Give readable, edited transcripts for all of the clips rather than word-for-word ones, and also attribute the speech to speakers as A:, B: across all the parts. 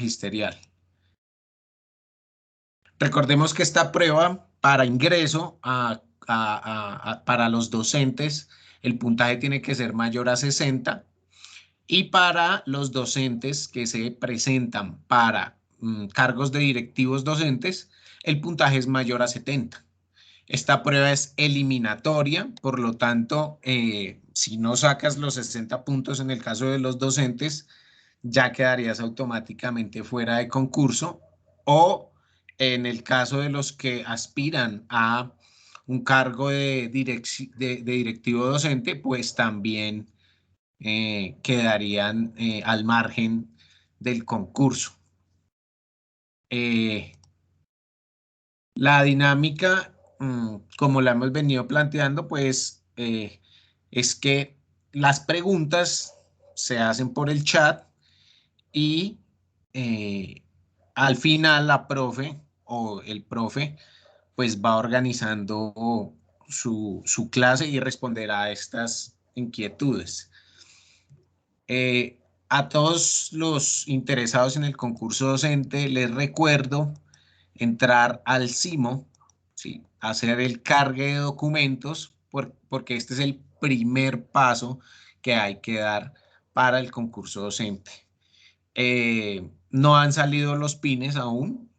A: magisterial. Recordemos que esta prueba para ingreso para los docentes, el puntaje tiene que ser mayor a 60, y para los docentes que se presentan para cargos de directivos docentes, el puntaje es mayor a 70. Esta prueba es eliminatoria, por lo tanto, si no sacas los 60 puntos en el caso de los docentes, ya quedarías automáticamente fuera de concurso, o en el caso de los que aspiran a un cargo de directivo docente, pues también quedarían al margen del concurso. La dinámica, como la hemos venido planteando, pues es que las preguntas se hacen por el chat y al final la profe o el profe pues va organizando su clase y responderá a estas inquietudes. A todos los interesados en el concurso docente les recuerdo entrar al CIMO, ¿sí? Hacer el cargue de documentos, porque este es el primer paso que hay que dar para el concurso docente. No han salido los PINes aún,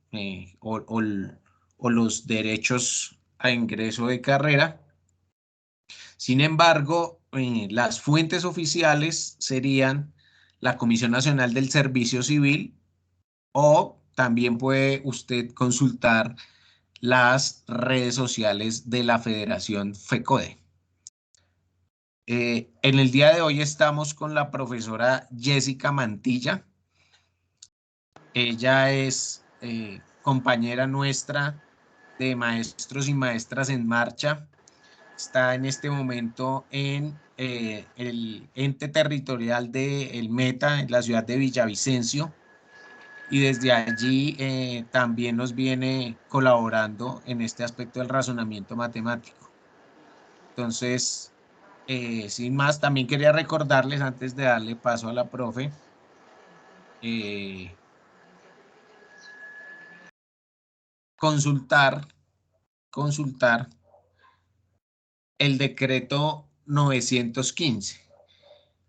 A: o los derechos a ingreso de carrera. Sin embargo, las fuentes oficiales serían la Comisión Nacional del Servicio Civil, o también puede usted consultar las redes sociales de la Federación FECODE. En el día de hoy estamos con la profesora Jessica Mantilla. Ella es compañera nuestra de Maestros y Maestras en Marcha. Está en este momento en el ente territorial de El Meta, en la ciudad de Villavicencio, y desde allí también nos viene colaborando en este aspecto del razonamiento matemático. Entonces, sin más, también quería recordarles, antes de darle paso a la profe, consultar el decreto 915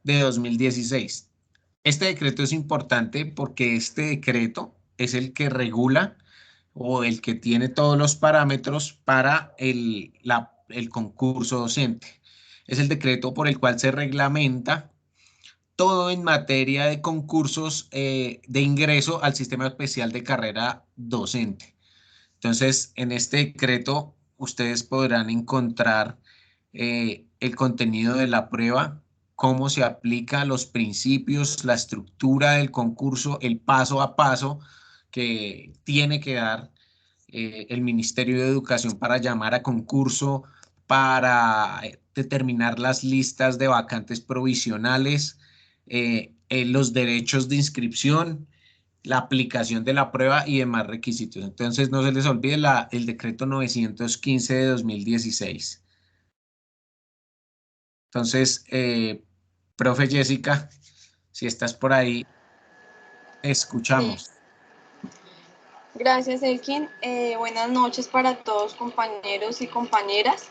A: de 2016. Este decreto es importante porque este decreto es el que regula o el que tiene todos los parámetros para el concurso docente. Es el decreto por el cual se reglamenta todo en materia de concursos de ingreso al sistema especial de carrera docente. Entonces, en este decreto ustedes podrán encontrar el contenido de la prueba, cómo se aplica, los principios, la estructura del concurso, el paso a paso que tiene que dar el Ministerio de Educación para llamar a concurso, para determinar las listas de vacantes provisionales, los derechos de inscripción, la aplicación de la prueba y demás requisitos. Entonces, no se les olvide el decreto 915 de 2016. Entonces, profe Jessica, si estás por ahí,
B: Sí.
A: escuchamos.
B: Gracias, Elkin. Buenas noches para todos, compañeros y compañeras.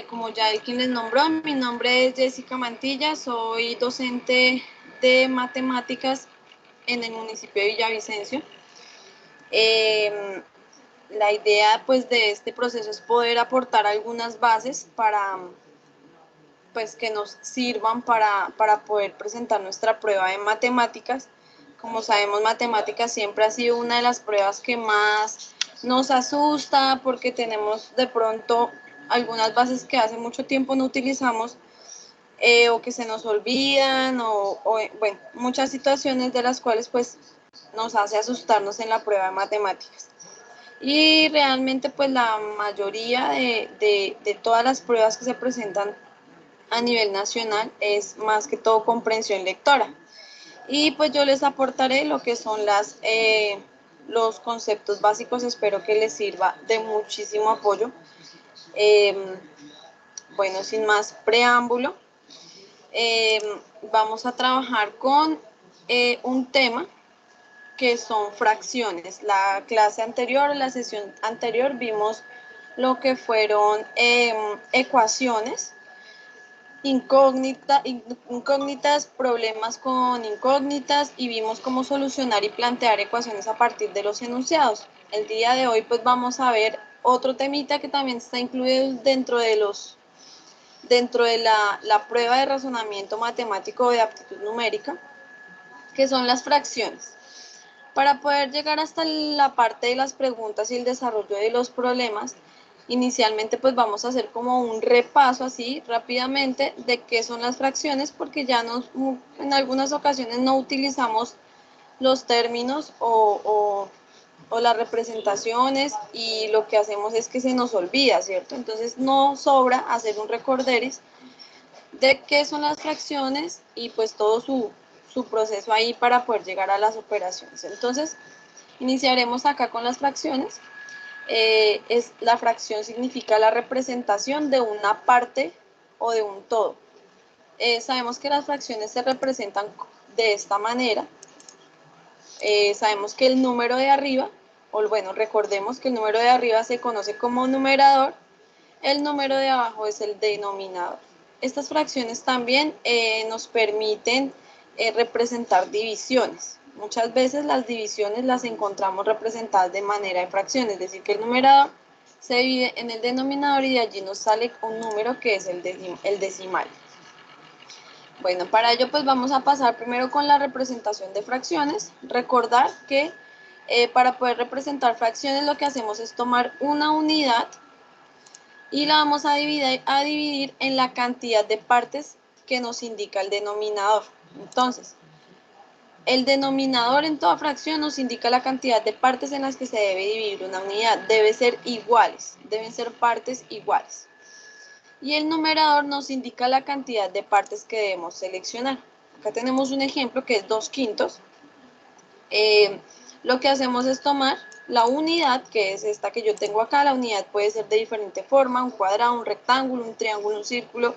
B: Como ya Elkin les nombró, mi nombre es Jessica Mantilla, soy docente de matemáticas en el municipio de Villavicencio. La idea pues de este proceso es poder aportar algunas bases para pues que nos sirvan para poder presentar nuestra prueba de matemáticas. Como sabemos, matemáticas siempre ha sido una de las pruebas que más nos asusta porque tenemos de pronto algunas bases que hace mucho tiempo no utilizamos, o que se nos olvidan, bueno, muchas situaciones de las cuales pues nos hace asustarnos en la prueba de matemáticas. Y realmente pues la mayoría de todas las pruebas que se presentan a nivel nacional es más que todo comprensión lectora. Y pues yo les aportaré lo que son los conceptos básicos, espero que les sirva de muchísimo apoyo. Bueno, sin más preámbulo, vamos a trabajar con un tema que son fracciones. La clase anterior, la sesión anterior, vimos lo que fueron ecuaciones, incógnitas, problemas con incógnitas, y vimos cómo solucionar y plantear ecuaciones a partir de los enunciados. El día de hoy pues vamos a ver otro temita que también está incluido dentro de la prueba de razonamiento matemático de aptitud numérica, que son las fracciones. Para poder llegar hasta la parte de las preguntas y el desarrollo de los problemas, inicialmente pues vamos a hacer como un repaso así rápidamente de qué son las fracciones, porque ya en algunas ocasiones no utilizamos los términos o las representaciones, y lo que hacemos es que se nos olvida, ¿cierto? Entonces no sobra hacer un recorderis de qué son las fracciones y pues todo su proceso ahí para poder llegar a las operaciones. Entonces, iniciaremos acá con las fracciones. La fracción significa la representación de una parte o de un todo. Sabemos que las fracciones se representan de esta manera. Sabemos que el número de arriba, o bueno, recordemos que el número de arriba se conoce como numerador, el número de abajo es el denominador. Estas fracciones también nos permiten representar divisiones. Muchas veces las divisiones las encontramos representadas de manera de fracción, es decir, que el numerador se divide en el denominador y de allí nos sale un número que es el decimal. Bueno, para ello pues vamos a pasar primero con la representación de fracciones. Recordar que para poder representar fracciones lo que hacemos es tomar una unidad y la vamos a dividir en la cantidad de partes que nos indica el denominador. Entonces, el denominador en toda fracción nos indica la cantidad de partes en las que se debe dividir una unidad. Debe ser iguales, deben ser partes iguales. Y el numerador nos indica la cantidad de partes que debemos seleccionar. Acá tenemos un ejemplo que es 2/5. Lo que hacemos es tomar la unidad, que es esta que yo tengo acá. La unidad puede ser de diferente forma: un cuadrado, un rectángulo, un triángulo, un círculo,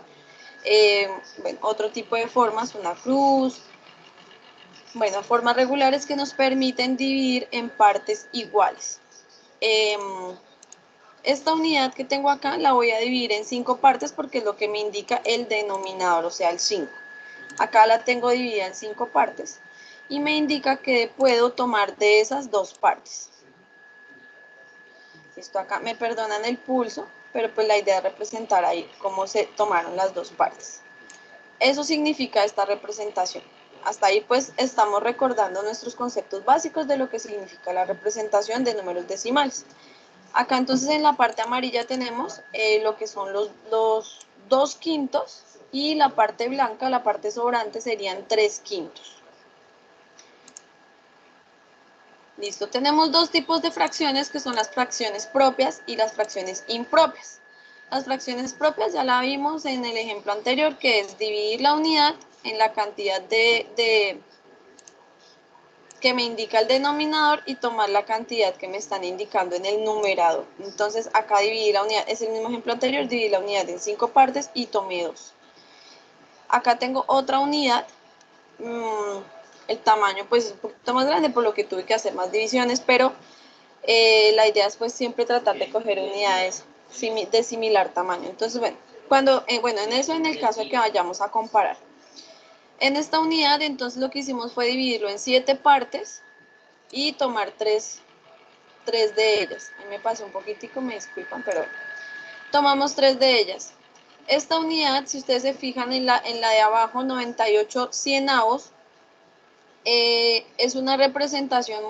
B: bueno, otro tipo de formas, una cruz. Bueno, formas regulares que nos permiten dividir en partes iguales. Esta unidad que tengo acá la voy a dividir en 5 partes porque es lo que me indica el denominador, o sea, el 5. Acá la tengo dividida en 5 partes y me indica que puedo tomar de esas 2 partes. Esto acá, me perdonan el pulso, pero pues la idea es representar ahí cómo se tomaron las 2 partes. Eso significa esta representación. Hasta ahí pues estamos recordando nuestros conceptos básicos de lo que significa la representación de números decimales. Acá entonces en la parte amarilla tenemos lo que son los 2/5, y la parte blanca, la parte sobrante, serían 3/5. Listo, tenemos dos tipos de fracciones, que son las fracciones propias y las fracciones impropias. Las fracciones propias ya la vimos en el ejemplo anterior, que es dividir la unidad en la cantidad que me indica el denominador y tomar la cantidad que me están indicando en el numerador. Entonces acá dividir la unidad, es el mismo ejemplo anterior, dividir la unidad en 5 partes y tomé 2. Acá tengo otra unidad, el tamaño pues es un poquito más grande, por lo que tuve que hacer más divisiones, pero la idea es pues siempre tratar de coger unidades de similar tamaño. Entonces bueno, en eso, en el caso de que vayamos a comparar. En esta unidad entonces lo que hicimos fue dividirlo en 7 partes y tomar 3 de ellas. Ahí me pasé un poquitico, me disculpan, pero tomamos 3 de ellas. Esta unidad, si ustedes se fijan en la de abajo, 98 cienavos, es una representación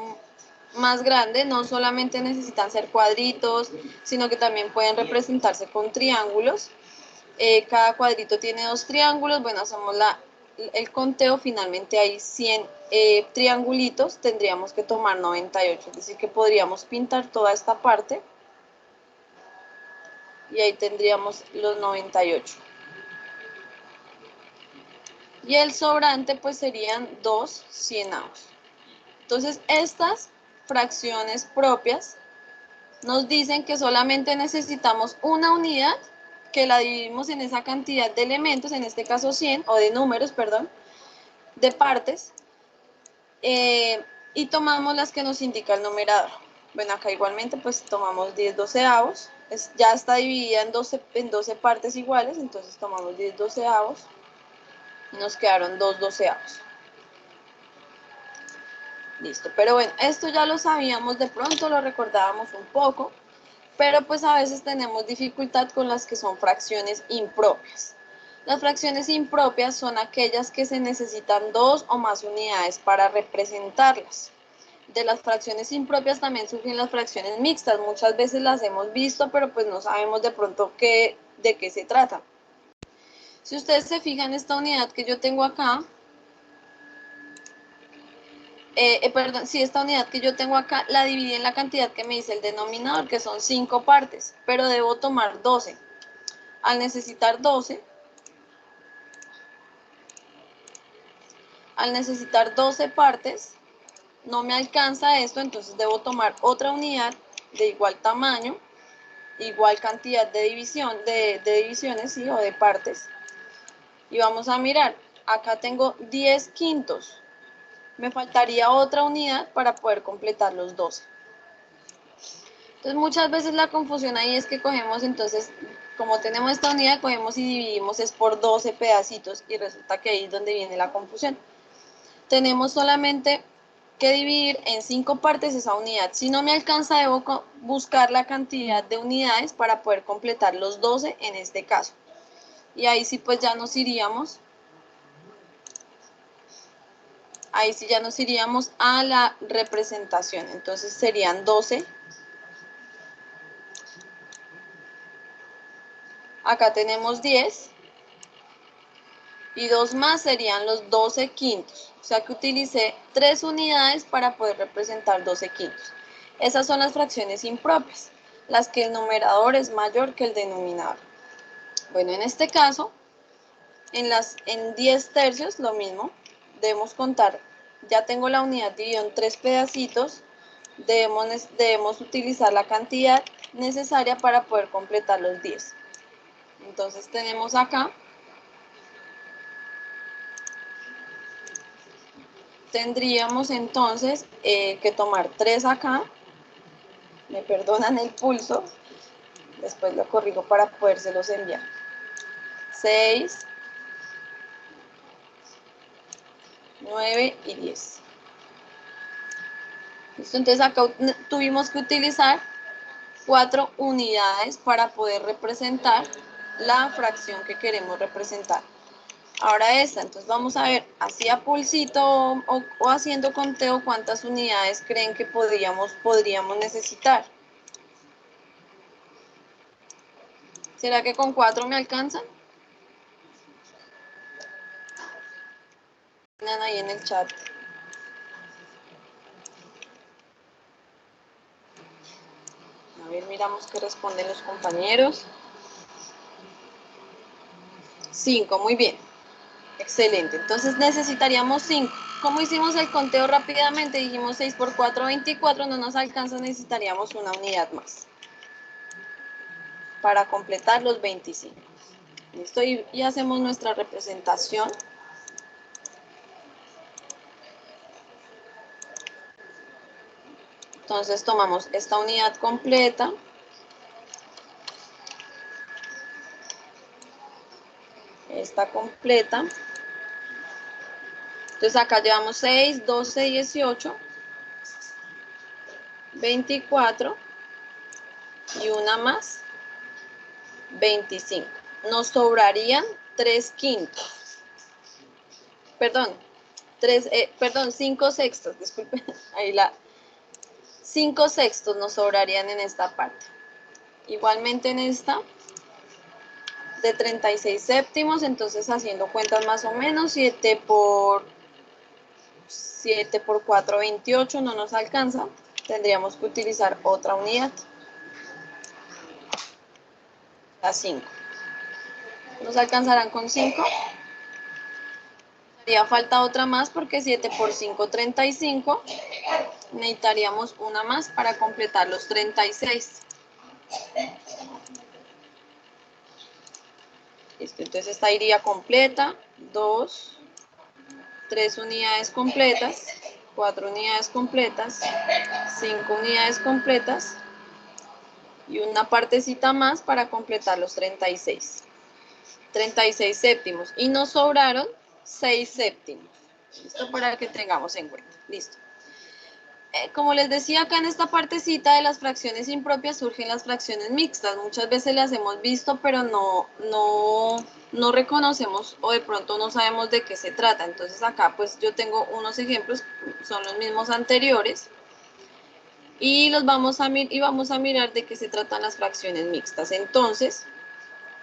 B: más grande. No solamente necesitan ser cuadritos, sino que también pueden representarse con triángulos. Cada cuadrito tiene 2 triángulos. Bueno, hacemos el conteo, finalmente hay 100 triangulitos, tendríamos que tomar 98, es decir que podríamos pintar toda esta parte y ahí tendríamos los 98. Y el sobrante pues serían 2 cienavos. Entonces estas fracciones propias nos dicen que solamente necesitamos una unidad, que la dividimos en esa cantidad de elementos, en este caso 100, o de números, perdón, de partes, y tomamos las que nos indica el numerador. Bueno, acá igualmente pues tomamos 10 doceavos, ya está dividida en 12 partes iguales, entonces tomamos 10 doceavos y nos quedaron 2 doceavos. Listo, pero bueno, esto ya lo sabíamos de pronto, lo recordábamos un poco, pero pues a veces tenemos dificultad con las que son fracciones impropias. Las fracciones impropias son aquellas que se necesitan 2 o más unidades para representarlas. De las fracciones impropias también surgen las fracciones mixtas. Muchas veces las hemos visto, pero pues no sabemos de pronto de qué se trata. Si ustedes se fijan, esta unidad que yo tengo acá, si esta unidad que yo tengo acá la dividí en la cantidad que me dice el denominador, que son 5 partes, pero debo tomar 12. Al necesitar 12 partes, no me alcanza esto, entonces debo tomar otra unidad de igual tamaño, igual cantidad de divisiones, ¿sí? O de partes. Y vamos a mirar, acá tengo 10 quintos. Me faltaría otra unidad para poder completar los 12. Entonces muchas veces la confusión ahí es que cogemos, entonces, como tenemos esta unidad, cogemos y dividimos es por 12 pedacitos y resulta que ahí es donde viene la confusión. Tenemos solamente que dividir en 5 partes esa unidad. Si no me alcanza, debo buscar la cantidad de unidades para poder completar los 12 en este caso. Y ahí sí pues ya nos iríamos, a la representación. Entonces serían 12. Acá tenemos 10. Y 2 más serían los 12 quintos. O sea que utilicé 3 unidades para poder representar 12 quintos. Esas son las fracciones impropias, las que el numerador es mayor que el denominador. Bueno, en este caso, en 10 tercios, lo mismo, debemos contar, ya tengo la unidad dividida en 3 pedacitos, debemos utilizar la cantidad necesaria para poder completar los 10. Entonces tenemos acá, tendríamos entonces que tomar 3 acá, me perdonan el pulso, después lo corrijo para podérselos enviar. 6, 9 y 10. ¿Listo? Entonces acá tuvimos que utilizar 4 unidades para poder representar la fracción que queremos representar. Ahora esta, entonces vamos a ver, así a pulsito o haciendo conteo, ¿cuántas unidades creen que podríamos necesitar? ¿Será que con 4 me alcanzan? Ponen ahí en el chat. A ver, miramos qué responden los compañeros. 5, muy bien. Excelente. Entonces necesitaríamos 5. ¿Cómo hicimos el conteo rápidamente? Dijimos 6 por 4, 24. No nos alcanza, necesitaríamos una unidad más para completar los 25. ¿Listo? Y hacemos nuestra representación. Entonces tomamos esta unidad completa. Esta completa. Entonces acá llevamos 6, 12, 18, 24 y una más, 25. Nos sobrarían 3 quintos. Perdón, 5 sextos, disculpen, ahí 5 sextos nos sobrarían en esta parte. Igualmente en esta, de 36 séptimos, entonces haciendo cuentas más o menos, 7 por 4, 28, no nos alcanza, tendríamos que utilizar otra unidad, la 5. ¿Nos alcanzarán con 5? Haría falta otra más porque 7 por 5, 35. Necesitaríamos una más para completar los 36. Listo, entonces esta iría completa. 2, 3 unidades completas. 4 unidades completas, 5 unidades completas y una partecita más para completar los 36. 36 séptimos. Y nos sobraron 6 séptimos. Esto para que tengamos en cuenta. Listo. Como les decía, acá en esta partecita de las fracciones impropias surgen las fracciones mixtas. Muchas veces las hemos visto, pero no reconocemos o de pronto no sabemos de qué se trata. Entonces acá pues yo tengo unos ejemplos, son los mismos anteriores. Y vamos a mirar de qué se tratan las fracciones mixtas. Entonces,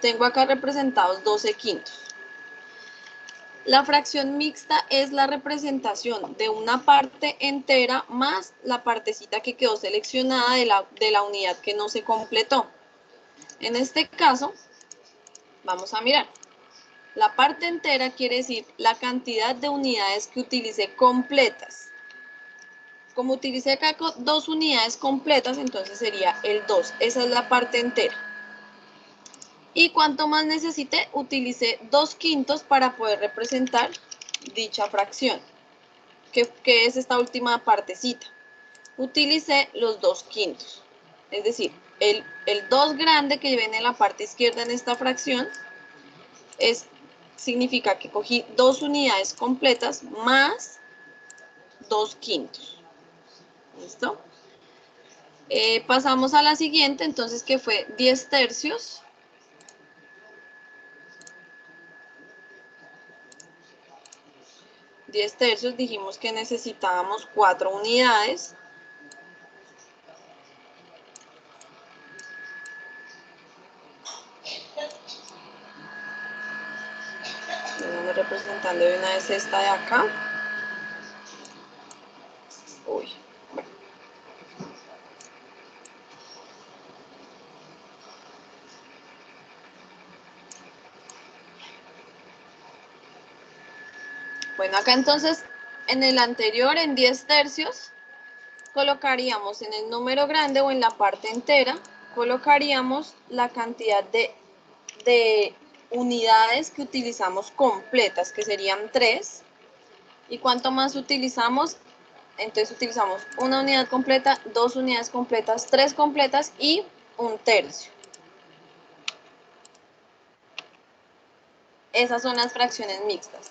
B: tengo acá representados 12 quintos. La fracción mixta es la representación de una parte entera más la partecita que quedó seleccionada de la unidad que no se completó. En este caso, vamos a mirar. La parte entera quiere decir la cantidad de unidades que utilicé completas. Como utilicé acá 2 unidades completas, entonces sería el 2. Esa es la parte entera. Y cuánto más necesité, utilicé 2 quintos para poder representar dicha fracción, que es esta última partecita. Utilicé los 2 quintos. Es decir, el 2 grande que viene en la parte izquierda en esta fracción significa que cogí 2 unidades completas más 2 quintos. ¿Listo? Pasamos a la siguiente, entonces, que fue 10 tercios. 10 tercios, dijimos que necesitábamos 4 unidades. Vamos a representarle de una vez esta de acá. Uy. Bueno, acá entonces, en el anterior, en 10 tercios, colocaríamos en el número grande o en la parte entera, colocaríamos la cantidad de unidades que utilizamos completas, que serían 3. ¿Y cuánto más utilizamos? Entonces utilizamos una unidad completa, 2 unidades completas, 3 completas y 1 tercio. Esas son las fracciones mixtas.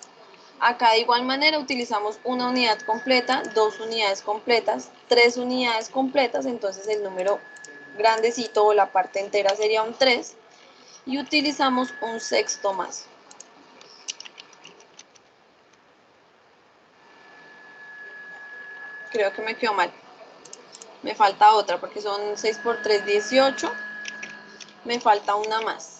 B: Acá de igual manera utilizamos una unidad completa, 2 unidades completas, 3 unidades completas, entonces el número grandecito o la parte entera sería un 3 y utilizamos un sexto más. Creo que me quedó mal. Me falta otra porque son 6 por 3, 18. Me falta una más.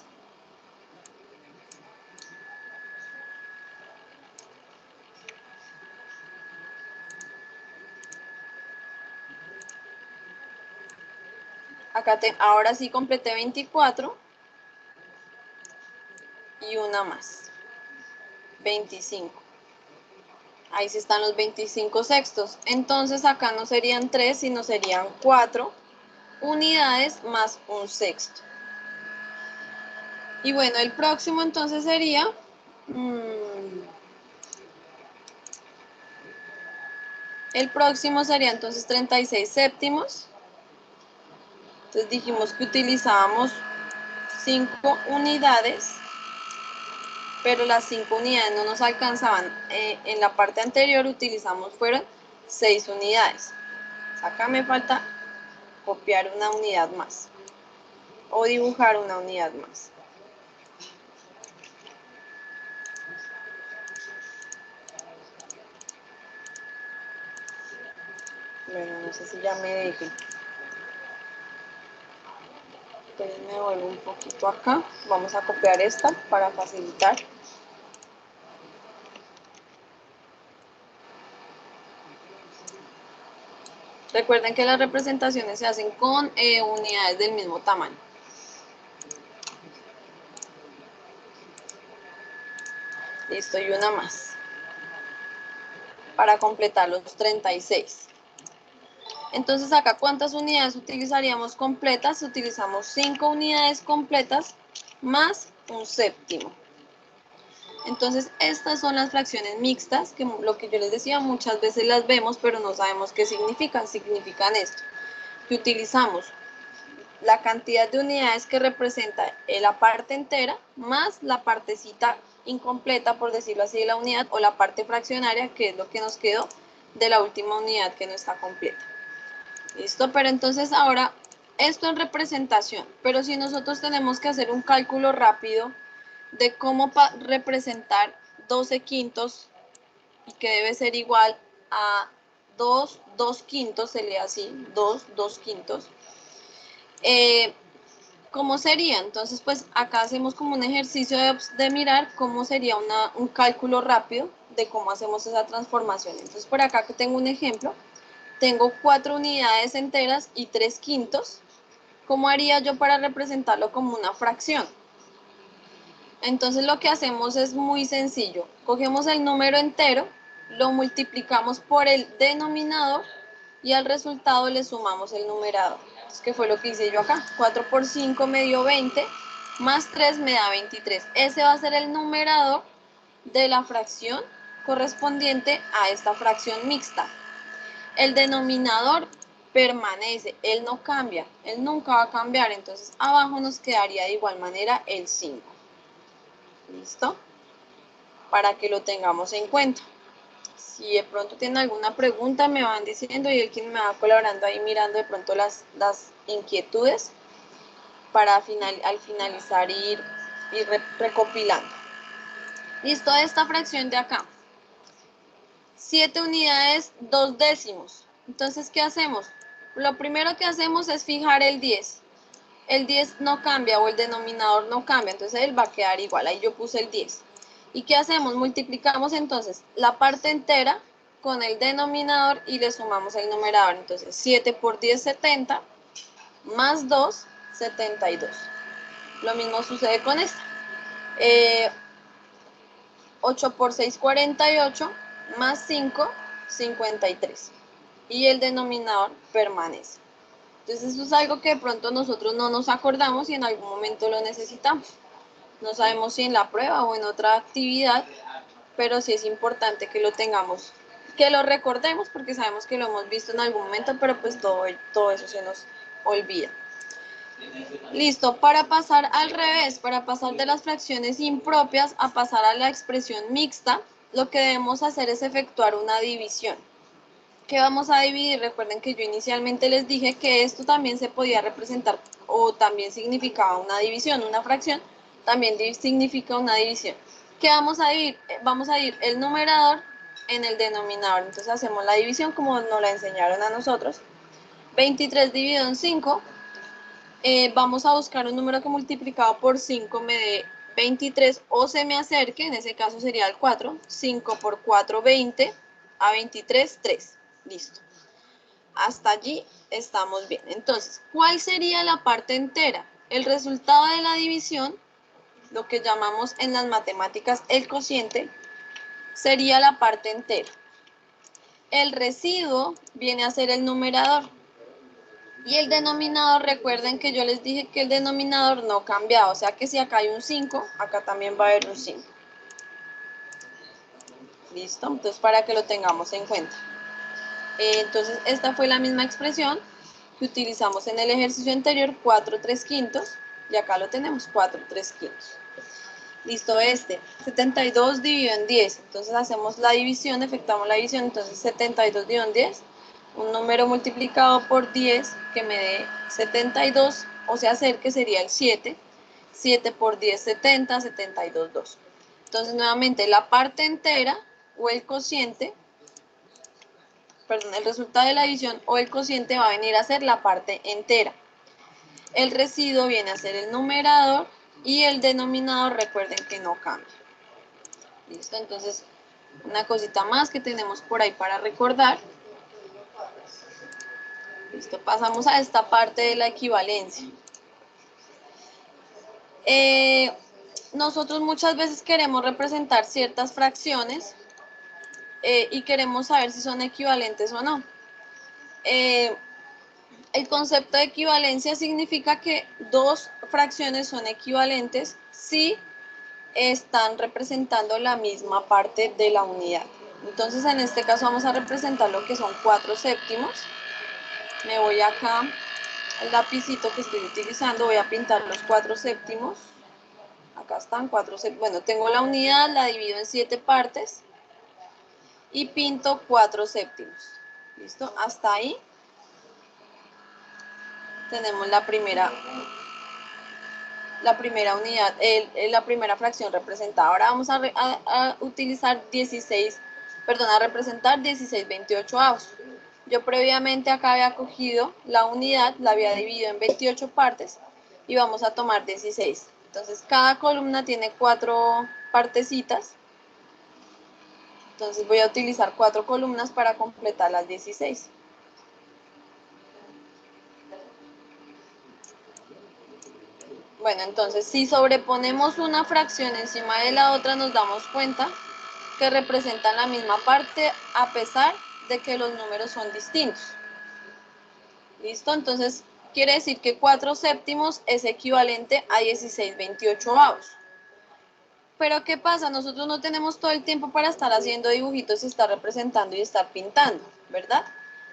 B: Acá ahora sí completé 24 y una más, 25. Ahí sí están los 25 sextos. Entonces acá no serían 3, sino serían 4 unidades más un sexto. Y bueno, el próximo entonces sería... el próximo sería entonces 36 séptimos. Entonces dijimos que utilizábamos 5 unidades, pero las 5 unidades no nos alcanzaban. En la parte anterior fueron 6 unidades. Acá me falta copiar una unidad más o dibujar una unidad más. Bueno, no sé si ya me dejé. Entonces me vuelvo un poquito acá. Vamos a copiar esta para facilitar. Recuerden que las representaciones se hacen con unidades del mismo tamaño. Listo, y una más. Para completar los 36. Entonces acá, ¿cuántas unidades utilizaríamos completas? Utilizamos 5 unidades completas más un séptimo. Entonces, estas son las fracciones mixtas, que lo que yo les decía, muchas veces las vemos, pero no sabemos qué significan. Significan esto, que utilizamos la cantidad de unidades que representa la parte entera más la partecita incompleta, por decirlo así, de la unidad, o la parte fraccionaria, que es lo que nos quedó de la última unidad que no está completa. ¿Listo? Pero entonces ahora, esto en representación, pero si nosotros tenemos que hacer un cálculo rápido de cómo representar 12 quintos, y que debe ser igual a 2 quintos, se lee así, 2 quintos, ¿cómo sería? Entonces, pues acá hacemos como un ejercicio de mirar cómo sería un cálculo rápido de cómo hacemos esa transformación. Entonces, por acá que tengo un ejemplo, tengo 4 unidades enteras y 3 quintos. ¿Cómo haría yo para representarlo como una fracción? Entonces, lo que hacemos es muy sencillo. Cogemos el número entero, lo multiplicamos por el denominador y al resultado le sumamos el numerador. Entonces, ¿qué fue lo que hice yo acá? 4 por 5 me dio 20, más 3 me da 23. Ese va a ser el numerador de la fracción correspondiente a esta fracción mixta. El denominador permanece, él no cambia, él nunca va a cambiar, entonces abajo nos quedaría de igual manera el 5. ¿Listo? Para que lo tengamos en cuenta. Si de pronto tienen alguna pregunta, me van diciendo y el quien me va colaborando ahí mirando de pronto las inquietudes para al finalizar ir recopilando. Listo, esta fracción de acá. 7 unidades, 2 décimos. Entonces, ¿qué hacemos? Lo primero que hacemos es fijar el 10. El 10 no cambia o el denominador no cambia, entonces él va a quedar igual. Ahí yo puse el 10. ¿Y qué hacemos? Multiplicamos entonces la parte entera con el denominador y le sumamos el numerador. Entonces 7 por 10, 70, más 2, 72. Lo mismo sucede con esta. 8 por 6, 48, más 5, 53. Y el denominador permanece. Entonces eso es algo que de pronto nosotros no nos acordamos y en algún momento lo necesitamos. No sabemos si en la prueba o en otra actividad, pero sí es importante que lo tengamos, que lo recordemos porque sabemos que lo hemos visto en algún momento, pero pues todo eso se nos olvida. Listo, para pasar al revés, para pasar de las fracciones impropias a pasar a la expresión mixta, lo que debemos hacer es efectuar una división. ¿Qué vamos a dividir? Recuerden que yo inicialmente les dije que esto también se podía representar o también significaba una división, una fracción también significa una división. ¿Qué vamos a dividir? Vamos a dividir el numerador en el denominador. Entonces hacemos la división como nos la enseñaron a nosotros. 23 dividido en 5. Vamos a buscar un número que multiplicado por 5 me dé 23 o se me acerque, en ese caso sería el 4. 5 por 4, 20. A 23, 3. Listo. Hasta allí estamos bien. Entonces, ¿cuál sería la parte entera? El resultado de la división, lo que llamamos en las matemáticas el cociente, sería la parte entera. El residuo viene a ser el numerador. Y el denominador, recuerden que yo les dije que el denominador no cambia. O sea que si acá hay un 5, acá también va a haber un 5. ¿Listo? Entonces, para que lo tengamos en cuenta. Entonces, esta fue la misma expresión que utilizamos en el ejercicio anterior, 4 3 quintos, y acá lo tenemos, 4 3 quintos. Listo, 72 dividido en 10, entonces hacemos la división, efectuamos la división, entonces 72 dividido en 10, un número multiplicado por 10 que me dé 72, o sea, que sería el 7, 7 por 10, 70, 72, 2. Entonces, nuevamente, la parte entera o el cociente, el resultado de la división o el cociente va a venir a ser la parte entera. El residuo viene a ser el numerador y el denominador, recuerden que no cambia. ¿Listo? Entonces, una cosita más que tenemos por ahí para recordar. Listo, pasamos a esta parte de la equivalencia. Nosotros muchas veces queremos representar ciertas fracciones y queremos saber si son equivalentes o no. El concepto de equivalencia significa que dos fracciones son equivalentes si están representando la misma parte de la unidad. Entonces, en este caso vamos a representar lo que son 4 séptimos. Me voy acá al lapicito que estoy utilizando, voy a pintar los 4 séptimos. Acá están 4 séptimos. Bueno, tengo la unidad, la divido en 7 partes y pinto 4 séptimos. ¿Listo? Hasta ahí tenemos la primera unidad, la primera fracción representada. Ahora vamos a utilizar 16, perdón, a representar 16/28avos. Yo previamente acá había cogido la unidad, la había dividido en 28 partes y vamos a tomar 16. Entonces cada columna tiene 4 partecitas. Entonces voy a utilizar 4 columnas para completar las 16. Bueno, entonces si sobreponemos una fracción encima de la otra nos damos cuenta que representan la misma parte a pesar de que los números son distintos. ¿Listo? Entonces quiere decir que 4 séptimos es equivalente a 16/28avos. Pero ¿qué pasa? Nosotros no tenemos todo el tiempo para estar haciendo dibujitos y estar representando y estar pintando, ¿verdad?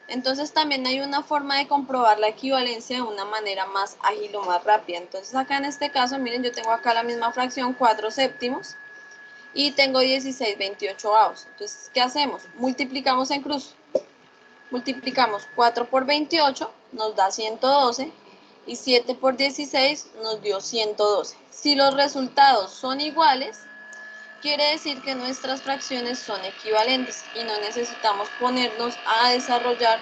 B: Entonces también hay una forma de comprobar la equivalencia de una manera más ágil o más rápida. Entonces acá en este caso, miren, yo tengo acá la misma fracción, 4 séptimos, y tengo 16/28avos. Entonces, ¿qué hacemos? Multiplicamos en cruz. Multiplicamos 4 por 28, nos da 112, y 7 por 16 nos dio 112. Si los resultados son iguales, quiere decir que nuestras fracciones son equivalentes y no necesitamos ponernos a desarrollar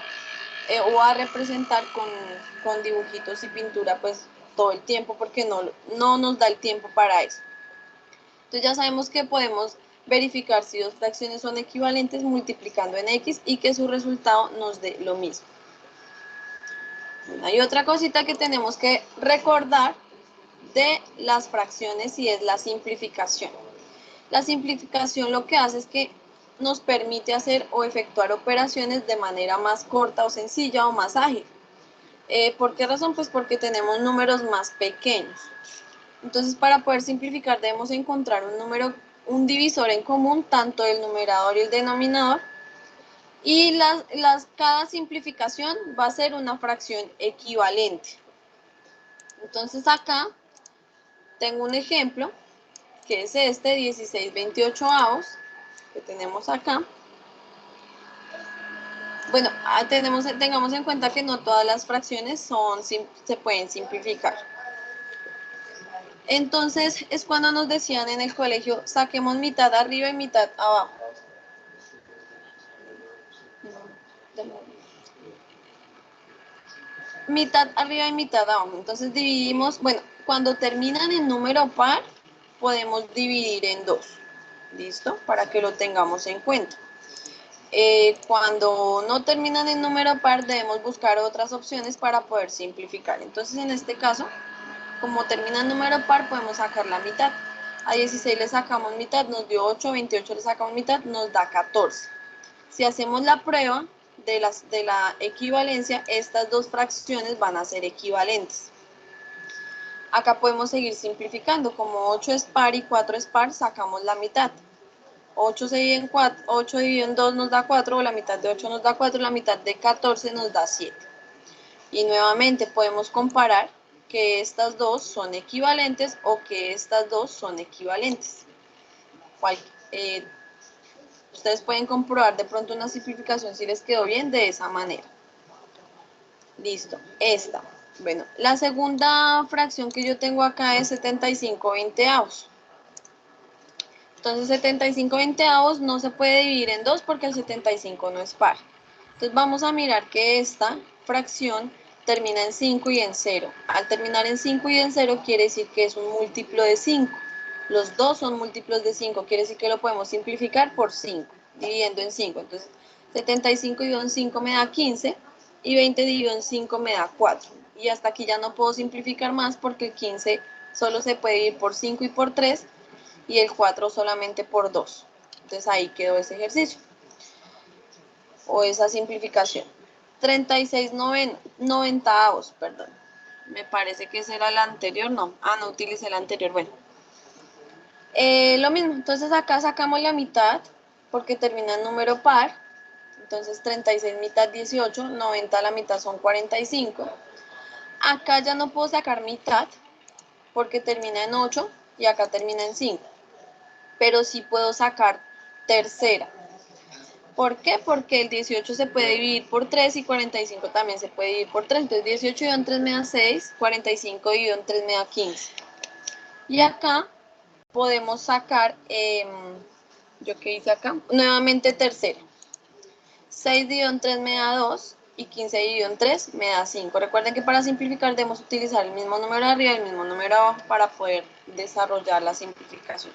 B: o a representar con dibujitos y pintura pues todo el tiempo, porque no nos da el tiempo para eso. Entonces ya sabemos que podemos verificar si dos fracciones son equivalentes multiplicando en x y que su resultado nos dé lo mismo. Bueno, hay otra cosita que tenemos que recordar de las fracciones y es la simplificación. La simplificación lo que hace es que nos permite hacer o efectuar operaciones de manera más corta o sencilla o más ágil. ¿Por qué razón? Pues porque tenemos números más pequeños. Entonces, para poder simplificar debemos encontrar un divisor en común, tanto del numerador y el denominador, y cada simplificación va a ser una fracción equivalente. Entonces acá tengo un ejemplo, que es este, 16/28avos, que tenemos acá. Bueno, tengamos en cuenta que no todas las fracciones se pueden simplificar. Entonces, es cuando nos decían en el colegio, saquemos mitad arriba y mitad abajo. Mitad arriba y mitad abajo. Entonces dividimos, bueno, cuando terminan en número par, podemos dividir en 2. ¿Listo? Para que lo tengamos en cuenta. Cuando no terminan en número par, debemos buscar otras opciones para poder simplificar. Entonces, en este caso, como termina en número par, podemos sacar la mitad. A 16 le sacamos mitad, nos dio 8, 28 le sacamos mitad, nos da 14. Si hacemos la prueba de la equivalencia, estas dos fracciones van a ser equivalentes. Acá podemos seguir simplificando, como 8 es par y 4 es par, sacamos la mitad. 8 dividido en 2 nos da 4, o la mitad de 8 nos da 4, la mitad de 14 nos da 7. Y nuevamente podemos comparar que estas dos son equivalentes o que estas dos son equivalentes. Ustedes pueden comprobar de pronto una simplificación si les quedó bien de esa manera. Listo, esta. Bueno, la segunda fracción que yo tengo acá es 75/20avos. Entonces 75/20avos no se puede dividir en 2 porque el 75 no es par. Entonces vamos a mirar que esta fracción termina en 5 y en 0. Al terminar en 5 y en 0 quiere decir que es un múltiplo de 5. Los dos son múltiplos de 5, quiere decir que lo podemos simplificar por 5, dividiendo en 5. Entonces 75 dividido en 5 me da 15 y 20 dividido en 5 me da 4. Y hasta aquí ya no puedo simplificar más porque el 15 solo se puede dividir por 5 y por 3 y el 4 solamente por 2. Entonces ahí quedó ese ejercicio o esa simplificación. 36/90avos, perdón. Me parece que ese era el anterior, no. No utilicé el anterior, bueno. Lo mismo, entonces acá sacamos la mitad porque termina en número par. Entonces 36 mitad 18, 90 a la mitad son 45. Acá ya no puedo sacar mitad porque termina en 8 y acá termina en 5. Pero sí puedo sacar tercera. ¿Por qué? Porque el 18 se puede dividir por 3 y 45 también se puede dividir por 3. Entonces 18 dividido en 3 me da 6, 45 dividido en 3 me da 15. Y acá podemos sacar, ¿yo qué hice acá? Nuevamente tercera. 6 dividido en 3 me da 2 y 15 dividido en 3 me da 5. Recuerden que para simplificar debemos utilizar el mismo número de arriba y el mismo número de abajo para poder desarrollar la simplificación.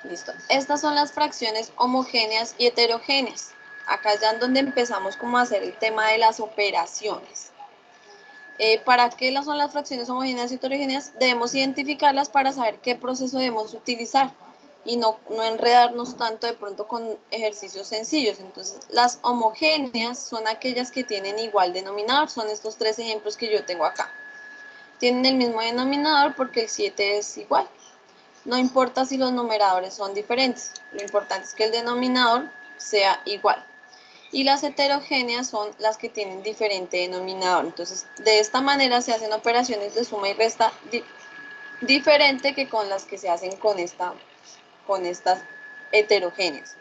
B: Listo. Estas son las fracciones homogéneas y heterogéneas. Acá ya es donde empezamos como a hacer el tema de las operaciones. ¿Para qué son las fracciones homogéneas y heterogéneas? Debemos identificarlas para saber qué proceso debemos utilizar y no enredarnos tanto de pronto con ejercicios sencillos. Entonces, las homogéneas son aquellas que tienen igual denominador. Son estos tres ejemplos que yo tengo acá. Tienen el mismo denominador porque el 7 es igual. No importa si los numeradores son diferentes, lo importante es que el denominador sea igual. Y las heterogéneas son las que tienen diferente denominador. Entonces, de esta manera se hacen operaciones de suma y resta diferente que con las que se hacen con estas heterogéneas.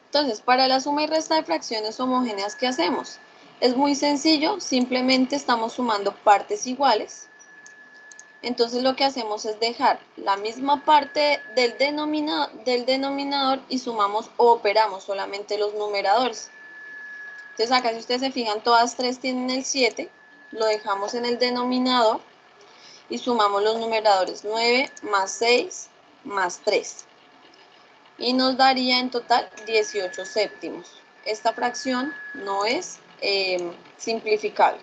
B: Entonces, para la suma y resta de fracciones homogéneas, ¿qué hacemos? Es muy sencillo, simplemente estamos sumando partes iguales. Entonces lo que hacemos es dejar la misma parte del denominador y sumamos o operamos solamente los numeradores. Entonces acá si ustedes se fijan, todas tres tienen el 7, lo dejamos en el denominador y sumamos los numeradores 9 más 6 más 3. Y nos daría en total 18 séptimos. Esta fracción no es simplificable,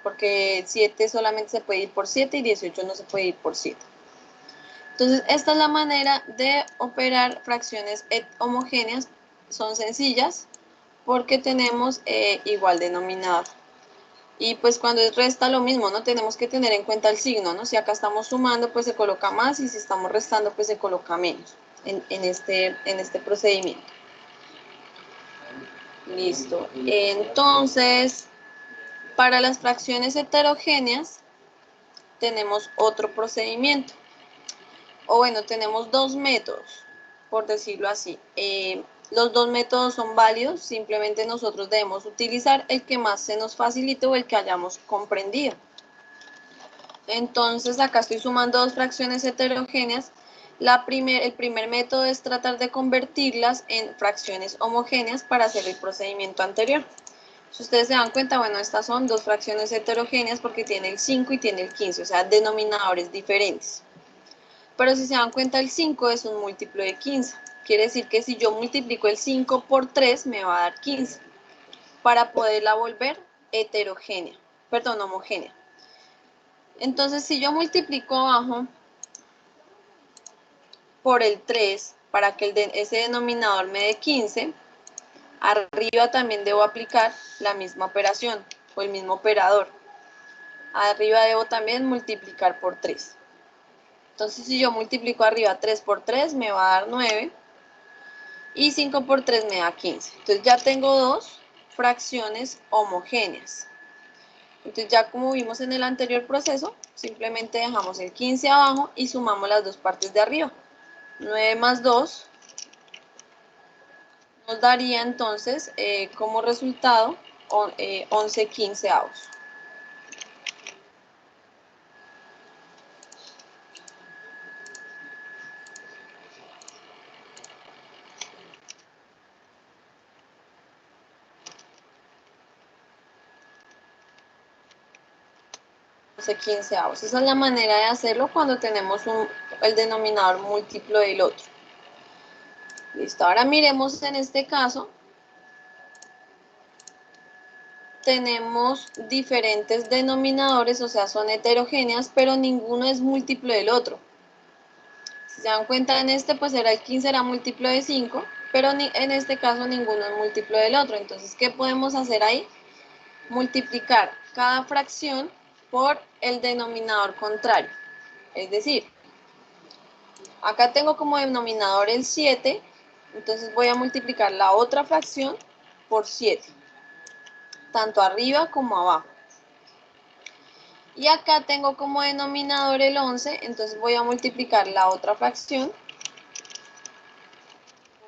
B: porque 7 solamente se puede ir por 7 y 18 no se puede ir por 7. Entonces, esta es la manera de operar fracciones homogéneas. Son sencillas porque tenemos igual denominador. Y pues cuando es resta lo mismo, ¿no? Tenemos que tener en cuenta el signo, ¿no? Si acá estamos sumando, pues se coloca más y si estamos restando, pues se coloca menos en este procedimiento. Listo. Entonces, para las fracciones heterogéneas, tenemos otro procedimiento. O bueno, tenemos dos métodos, por decirlo así. Los dos métodos son válidos, simplemente nosotros debemos utilizar el que más se nos facilite o el que hayamos comprendido. Entonces, acá estoy sumando dos fracciones heterogéneas. El primer método es tratar de convertirlas en fracciones homogéneas para hacer el procedimiento anterior. Si ustedes se dan cuenta, bueno, estas son dos fracciones heterogéneas porque tiene el 5 y tiene el 15, o sea, denominadores diferentes. Pero si se dan cuenta, el 5 es un múltiplo de 15. Quiere decir que si yo multiplico el 5 por 3, me va a dar 15. Para poderla volver homogénea. Entonces, si yo multiplico abajo por el 3, para que ese denominador me dé 15, arriba también debo aplicar la misma operación, o el mismo operador. Arriba debo también multiplicar por 3. Entonces, si yo multiplico arriba 3 por 3, me va a dar 9. Y 5 por 3 me da 15. Entonces ya tengo dos fracciones homogéneas. Entonces ya como vimos en el anterior proceso, simplemente dejamos el 15 abajo y sumamos las dos partes de arriba. 9 más 2 nos daría entonces como resultado 11 quinceavos. Quinceavos. Esa es la manera de hacerlo cuando tenemos el denominador múltiplo del otro. Listo, ahora miremos en este caso. Tenemos diferentes denominadores, o sea, son heterogéneas, pero ninguno es múltiplo del otro. Si se dan cuenta, en este, pues el 15 era múltiplo de 5, pero en este caso ninguno es múltiplo del otro. Entonces, ¿qué podemos hacer ahí? Multiplicar cada fracción por el denominador contrario. Es decir, Acá tengo como denominador el 7, entonces voy a multiplicar la otra fracción por 7, tanto arriba como abajo. Y acá tengo como denominador el 11, entonces voy a multiplicar la otra fracción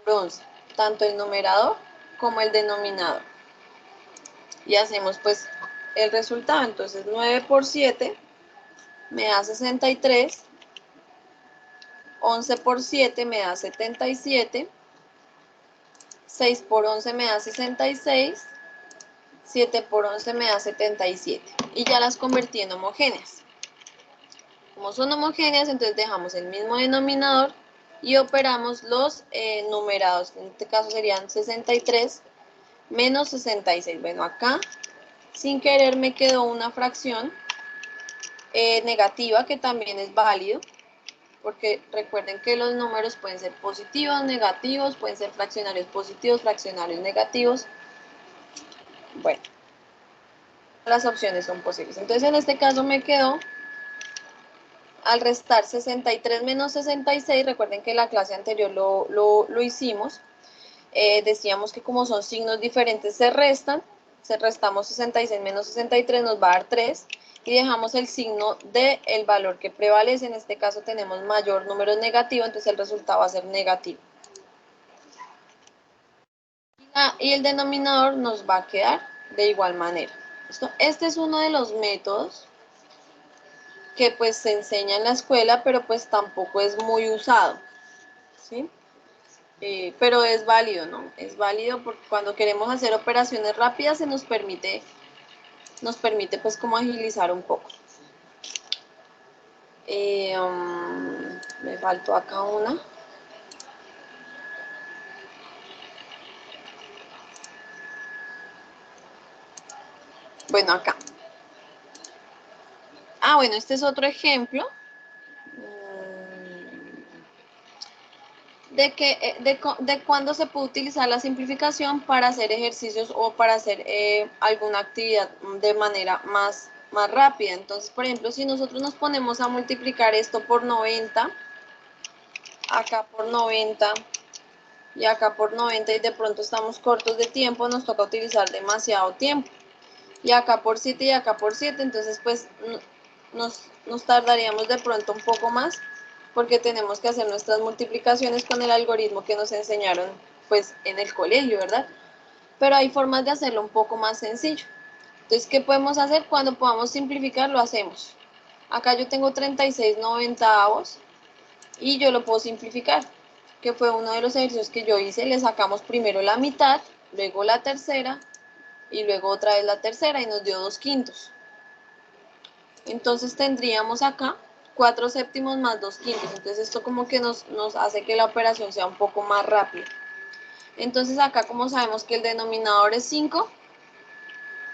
B: por 11, tanto el numerador como el denominador. Y hacemos pues el resultado, entonces 9 por 7 me da 63, 11 por 7 me da 77, 6 por 11 me da 66, 7 por 11 me da 77. Y ya las convertí en homogéneas. Como son homogéneas, entonces dejamos el mismo denominador y operamos los numerados. En este caso serían 63 menos 66. Bueno, acá sin querer me quedó una fracción negativa, que también es válido, porque recuerden que los números pueden ser positivos, negativos, pueden ser fraccionarios positivos, fraccionarios negativos. Bueno, las opciones son posibles. Entonces en este caso me quedó, al restar 63 menos 66, recuerden que en la clase anterior lo hicimos, decíamos que como son signos diferentes se restan, restamos 66 menos 63 nos va a dar 3, y dejamos el signo del valor que prevalece. En este caso tenemos mayor número negativo, entonces el resultado va a ser negativo. Y el denominador nos va a quedar de igual manera. Este es uno de los métodos que pues se enseña en la escuela, pero pues tampoco es muy usado, ¿sí? Pero es válido, ¿no? Es válido porque cuando queremos hacer operaciones rápidas se nos permite pues como agilizar un poco. Me faltó acá una. Bueno, acá. Bueno, este es otro ejemplo de cuándo se puede utilizar la simplificación para hacer ejercicios o para hacer alguna actividad de manera más rápida. Entonces, por ejemplo, si nosotros nos ponemos a multiplicar esto por 90, acá por 90 y acá por 90, y de pronto estamos cortos de tiempo, nos toca utilizar demasiado tiempo. Y acá por 7 y acá por 7, entonces pues nos tardaríamos de pronto un poco más, porque tenemos que hacer nuestras multiplicaciones con el algoritmo que nos enseñaron pues en el colegio, ¿verdad? Pero hay formas de hacerlo un poco más sencillo. Entonces, ¿qué podemos hacer? Cuando podamos simplificar, lo hacemos. Acá yo tengo 36 noventavos y yo lo puedo simplificar, que fue uno de los ejercicios que yo hice. Le sacamos primero la mitad, luego la tercera y luego otra vez la tercera, y nos dio 2/5. Entonces tendríamos acá 4 séptimos más 2/5. Entonces esto como que nos hace que la operación sea un poco más rápida. Entonces acá, como sabemos que el denominador es 5,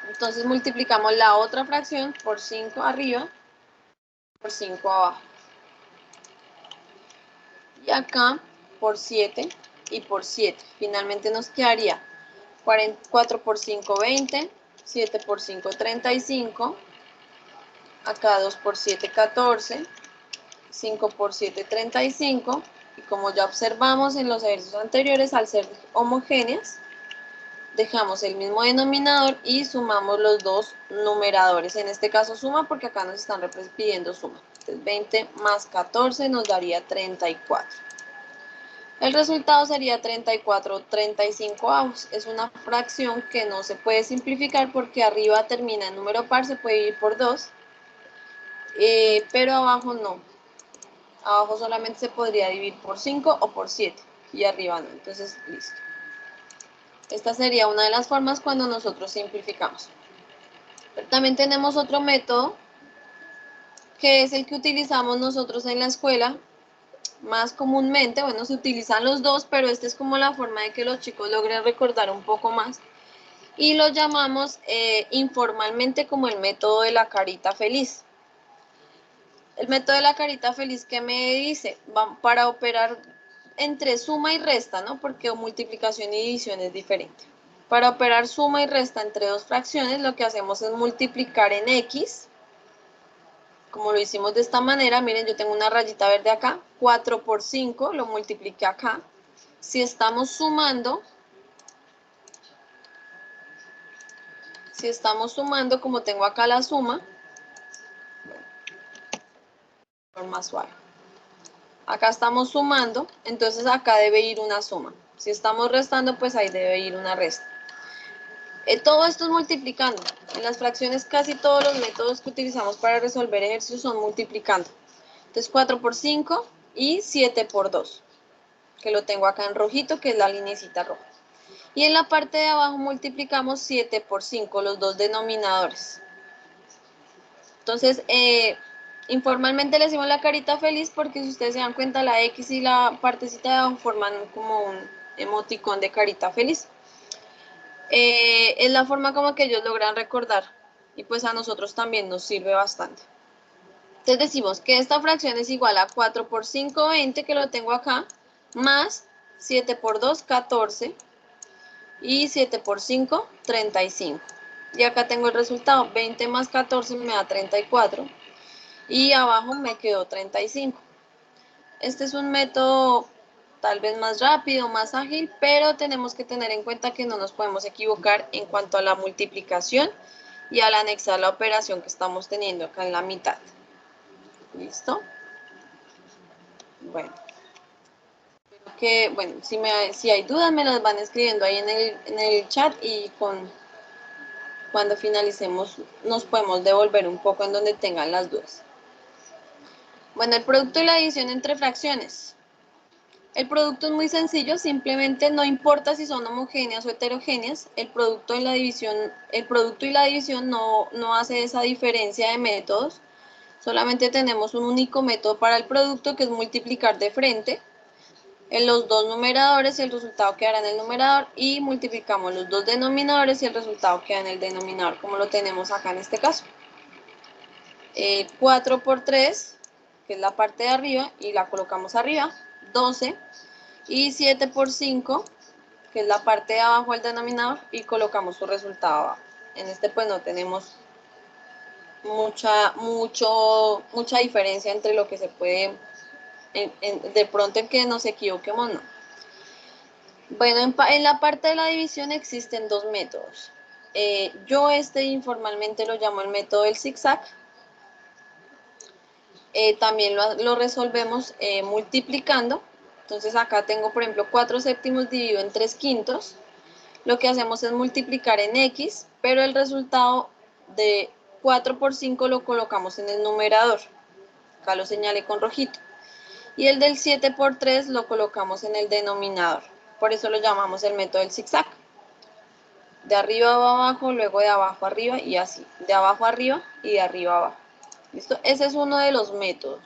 B: entonces multiplicamos la otra fracción por 5 arriba, por 5 abajo. Y acá por 7 y por 7. Finalmente nos quedaría 4 por 5, 20, 7 por 5, 35, acá 2 por 7, 14, 5 por 7, 35, y como ya observamos en los ejercicios anteriores, al ser homogéneas, dejamos el mismo denominador y sumamos los dos numeradores. En este caso suma, porque acá nos están pidiendo suma. Entonces 20 más 14 nos daría 34. El resultado sería 34/35. Es una fracción que no se puede simplificar porque arriba termina en número par, se puede dividir por 2, pero abajo no. Abajo solamente se podría dividir por 5 o por 7 y arriba no. Entonces, listo. Esta sería una de las formas cuando nosotros simplificamos. Pero también tenemos otro método, que es el que utilizamos nosotros en la escuela más comúnmente. Bueno, se utilizan los dos, pero esta es como la forma de que los chicos logren recordar un poco más. Y lo llamamos informalmente como el método de la carita feliz. El método de la carita feliz, ¿qué me dice? Para operar entre suma y resta, ¿no? Porque multiplicación y división es diferente. Para operar suma y resta entre dos fracciones, lo que hacemos es multiplicar en X Como lo hicimos de esta manera, miren, yo tengo una rayita verde acá, 4 por 5, lo multipliqué acá. Si estamos sumando, como tengo acá la suma, más suave. Acá estamos sumando, entonces acá debe ir una suma. Si estamos restando, pues ahí debe ir una resta. Todo esto es multiplicando. En las fracciones casi todos los métodos que utilizamos para resolver ejercicios son multiplicando. Entonces 4 por 5 y 7 por 2, que lo tengo acá en rojito, que es la linecita roja. Y en la parte de abajo multiplicamos 7 por 5, los dos denominadores. Entonces, informalmente le decimos la carita feliz porque si ustedes se dan cuenta, la X y la partecita de abajo forman como un emoticón de carita feliz. Es la forma como que ellos logran recordar y pues a nosotros también nos sirve bastante. Entonces decimos que esta fracción es igual a 4 por 5, 20, que lo tengo acá, más 7 por 2, 14, y 7 por 5, 35. Y acá tengo el resultado, 20 más 14 me da 34, y abajo me quedó 35. Este es un método tal vez más rápido, más ágil, pero tenemos que tener en cuenta que no nos podemos equivocar en cuanto a la multiplicación y al anexar la operación que estamos teniendo acá en la mitad. ¿Listo? Bueno. Bueno, si hay dudas me las van escribiendo ahí en el chat y cuando finalicemos nos podemos devolver un poco en donde tengan las dudas. Bueno, el producto y la división entre fracciones. El producto es muy sencillo, simplemente no importa si son homogéneas o heterogéneas, el producto y la división no hace esa diferencia de métodos, solamente tenemos un único método para el producto que es multiplicar de frente en los dos numeradores y el resultado quedará en el numerador, y multiplicamos los dos denominadores y el resultado queda en el denominador, como lo tenemos acá en este caso. 4 por 3, que es la parte de arriba, y la colocamos arriba, 12, y 7 por 5, que es la parte de abajo del denominador, y colocamos su resultado abajo. En este pues no tenemos mucha diferencia entre lo que se puede, de pronto en que nos equivoquemos, no. Bueno, en la parte de la división existen dos métodos. Yo informalmente lo llamo el método del zigzag. También lo resolvemos multiplicando. Entonces acá tengo, por ejemplo, 4 séptimos dividido en 3 quintos. Lo que hacemos es multiplicar en X, pero el resultado de 4 por 5 lo colocamos en el numerador. Acá lo señalé con rojito. Y el del 7 por 3 lo colocamos en el denominador. Por eso lo llamamos el método del zigzag. De arriba a abajo, luego de abajo a arriba y así. De abajo a arriba y de arriba a abajo. ¿Listo? Ese es uno de los métodos.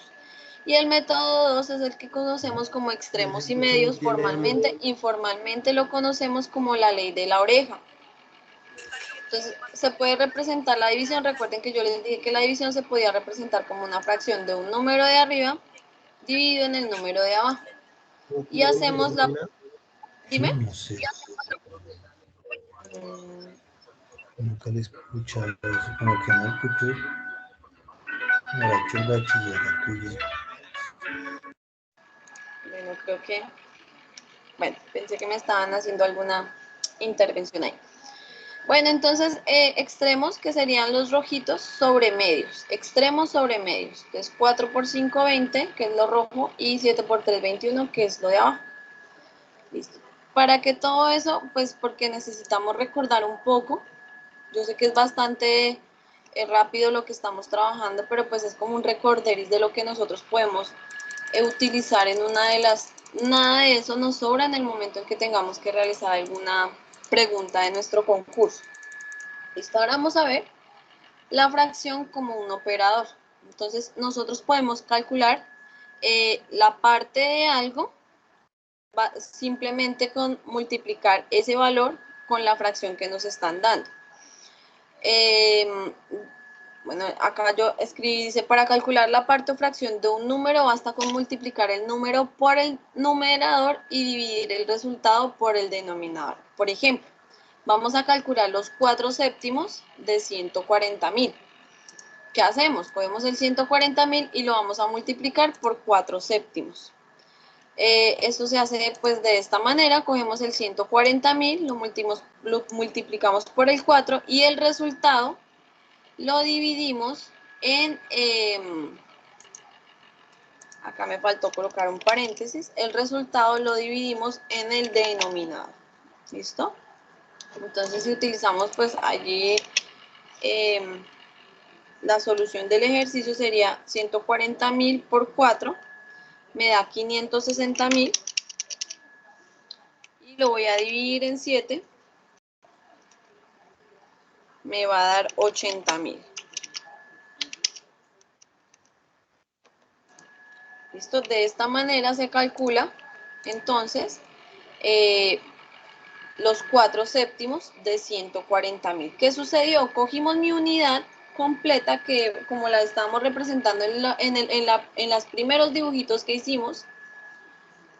B: Y el método 2 es el que conocemos como extremos y medios formalmente. Informalmente lo conocemos como la ley de la oreja. Entonces, se puede representar la división. Recuerden que yo les dije que la división se podía representar como una fracción de un número de arriba dividido en el número de abajo. Y hacemos la... Dime.
C: No sé. Nunca le he escuchado eso, como que no escuché. Era que el bachillerato ya.
B: Bueno, creo que... Bueno, pensé que me estaban haciendo alguna intervención ahí. Bueno, entonces, extremos, que serían los rojitos, sobre medios. Extremos sobre medios. Entonces, 4 por 5, 20, que es lo rojo, y 7 por 3, 21, que es lo de abajo. Listo. ¿Para qué todo eso? Pues porque necesitamos recordar un poco. Yo sé que es bastante rápido lo que estamos trabajando, pero pues es como un recorderis de lo que nosotros podemos utilizar en una de las... Nada de eso nos sobra en el momento en que tengamos que realizar alguna pregunta de nuestro concurso. Listo, ahora vamos a ver la fracción como un operador. Entonces, nosotros podemos calcular la parte de algo simplemente con multiplicar ese valor con la fracción que nos están dando. Bueno, acá yo escribí, dice, para calcular la parte o fracción de un número basta con multiplicar el número por el numerador y dividir el resultado por el denominador. Por ejemplo, vamos a calcular los 4 séptimos de 140.000. ¿qué hacemos? Cogemos el 140.000 y lo vamos a multiplicar por 4 séptimos. Esto se hace pues de esta manera, cogemos el 140.000, lo multiplicamos por el 4 y el resultado lo dividimos en, acá me faltó colocar un paréntesis, el resultado lo dividimos en el denominador, ¿listo? Entonces si utilizamos pues allí la solución del ejercicio sería 140.000 por 4, me da 560.000 y lo voy a dividir en 7, me va a dar 80.000. ¿Listo? De esta manera se calcula entonces los 4 séptimos de 140.000. ¿Qué sucedió? Cogimos mi unidad completa que como la estábamos representando en los primeros dibujitos que hicimos,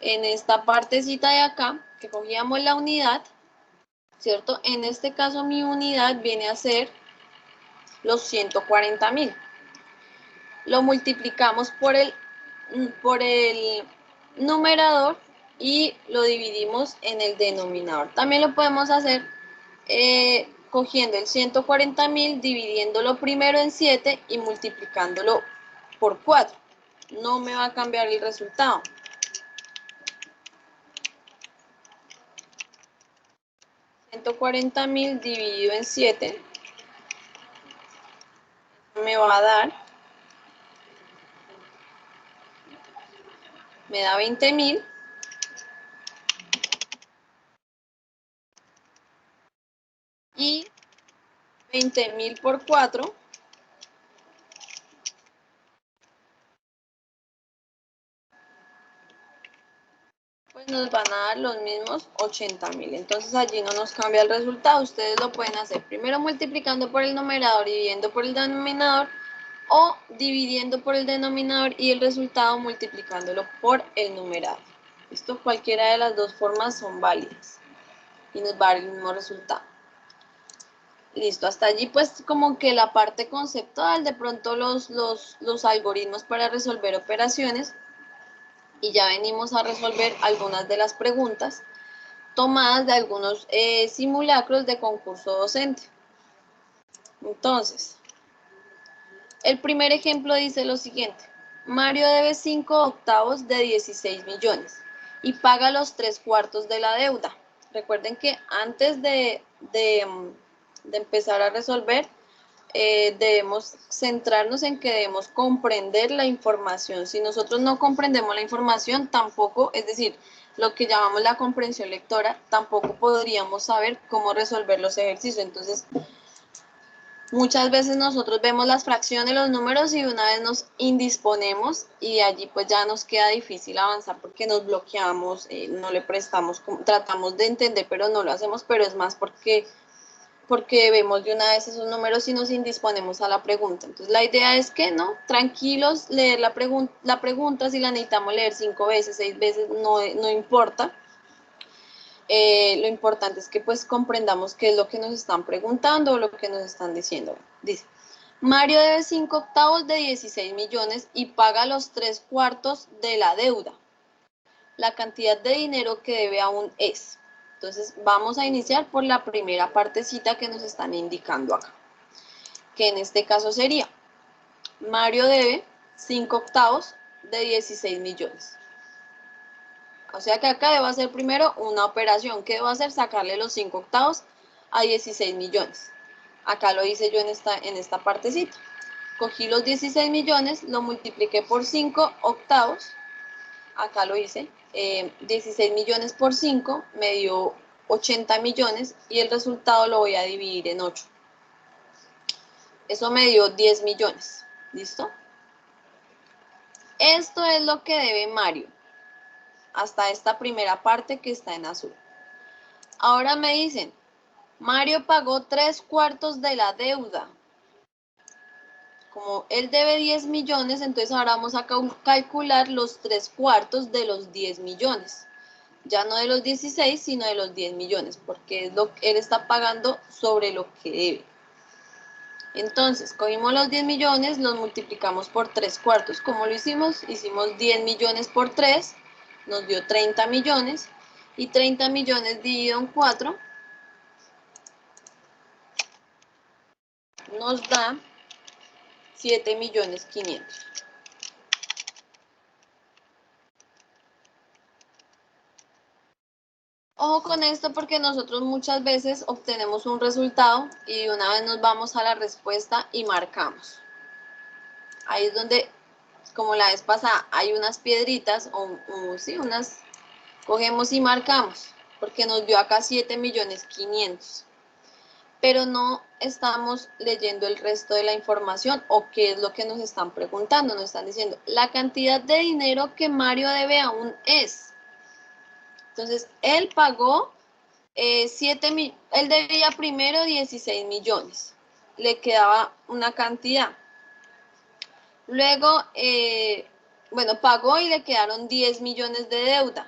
B: en esta partecita de acá, que cogíamos la unidad, ¿cierto? En este caso mi unidad viene a ser los 140.000. Lo multiplicamos por el numerador y lo dividimos en el denominador. También lo podemos hacer cogiendo el 140.000, dividiéndolo primero en 7 y multiplicándolo por 4. No me va a cambiar el resultado. $140.000 dividido en 7 me va a dar, me da 20.000. Y 20.000 por 4 pues nos van a dar los mismos 80.000. Entonces allí no nos cambia el resultado. Ustedes lo pueden hacer primero multiplicando por el numerador y dividiendo por el denominador, o dividiendo por el denominador y el resultado multiplicándolo por el numerador. Esto, cualquiera de las dos formas son válidas y nos va a dar el mismo resultado. Listo, hasta allí pues como que la parte conceptual, de pronto los algoritmos para resolver operaciones, y ya venimos a resolver algunas de las preguntas tomadas de algunos simulacros de concurso docente. Entonces, el primer ejemplo dice lo siguiente: Mario debe 5/8 de 16 millones y paga los 3/4 de la deuda. Recuerden que antes de empezar a resolver, debemos centrarnos en que debemos comprender la información. Si nosotros no comprendemos la información, tampoco, es decir, lo que llamamos la comprensión lectora, tampoco podríamos saber cómo resolver los ejercicios. Entonces, muchas veces nosotros vemos las fracciones, los números y una vez nos indisponemos y allí pues ya nos queda difícil avanzar porque nos bloqueamos, no le prestamos, tratamos de entender pero no lo hacemos, pero es más porque vemos de una vez esos números y nos indisponemos a la pregunta. Entonces la idea es que, ¿no? Tranquilos, leer la pregunta, si la necesitamos leer 5 veces, 6 veces, no importa. Lo importante es que pues comprendamos qué es lo que nos están preguntando o lo que nos están diciendo. Dice, Mario debe 5/8 de 16 millones y paga los 3/4 de la deuda. La cantidad de dinero que debe aún es. Entonces vamos a iniciar por la primera partecita que nos están indicando acá, que en este caso sería, Mario debe 5/8 de 16 millones. O sea que acá debo hacer primero una operación. ¿Qué debo hacer? Sacarle los 5/8 a 16 millones. Acá lo hice yo en esta partecita. Cogí los 16 millones, lo multipliqué por 5/8. Acá lo hice. 16 millones por 5 me dio 80 millones y el resultado lo voy a dividir en 8. Eso me dio 10 millones. ¿Listo? Esto es lo que debe Mario. Hasta esta primera parte que está en azul. Ahora me dicen, Mario pagó 3/4 de la deuda. Como él debe 10 millones, entonces ahora vamos a calcular los 3/4 de los 10 millones. Ya no de los 16, sino de los 10 millones, porque es lo que él está pagando sobre lo que debe. Entonces, cogimos los 10 millones, los multiplicamos por 3/4. ¿Cómo lo hicimos? Hicimos 10 millones por 3, nos dio 30 millones. Y 30 millones dividido en 4 nos da 7.500.000. Ojo con esto porque nosotros muchas veces obtenemos un resultado y una vez nos vamos a la respuesta y marcamos. Ahí es donde, como la vez pasada, hay unas piedritas sí, cogemos y marcamos porque nos dio acá 7.500.000. Pero no estamos leyendo el resto de la información o qué es lo que nos están preguntando. Nos están diciendo, la cantidad de dinero que Mario debe aún es. Entonces, él pagó él debía primero 16 millones. Le quedaba una cantidad. Luego, bueno, pagó y le quedaron 10 millones de deuda.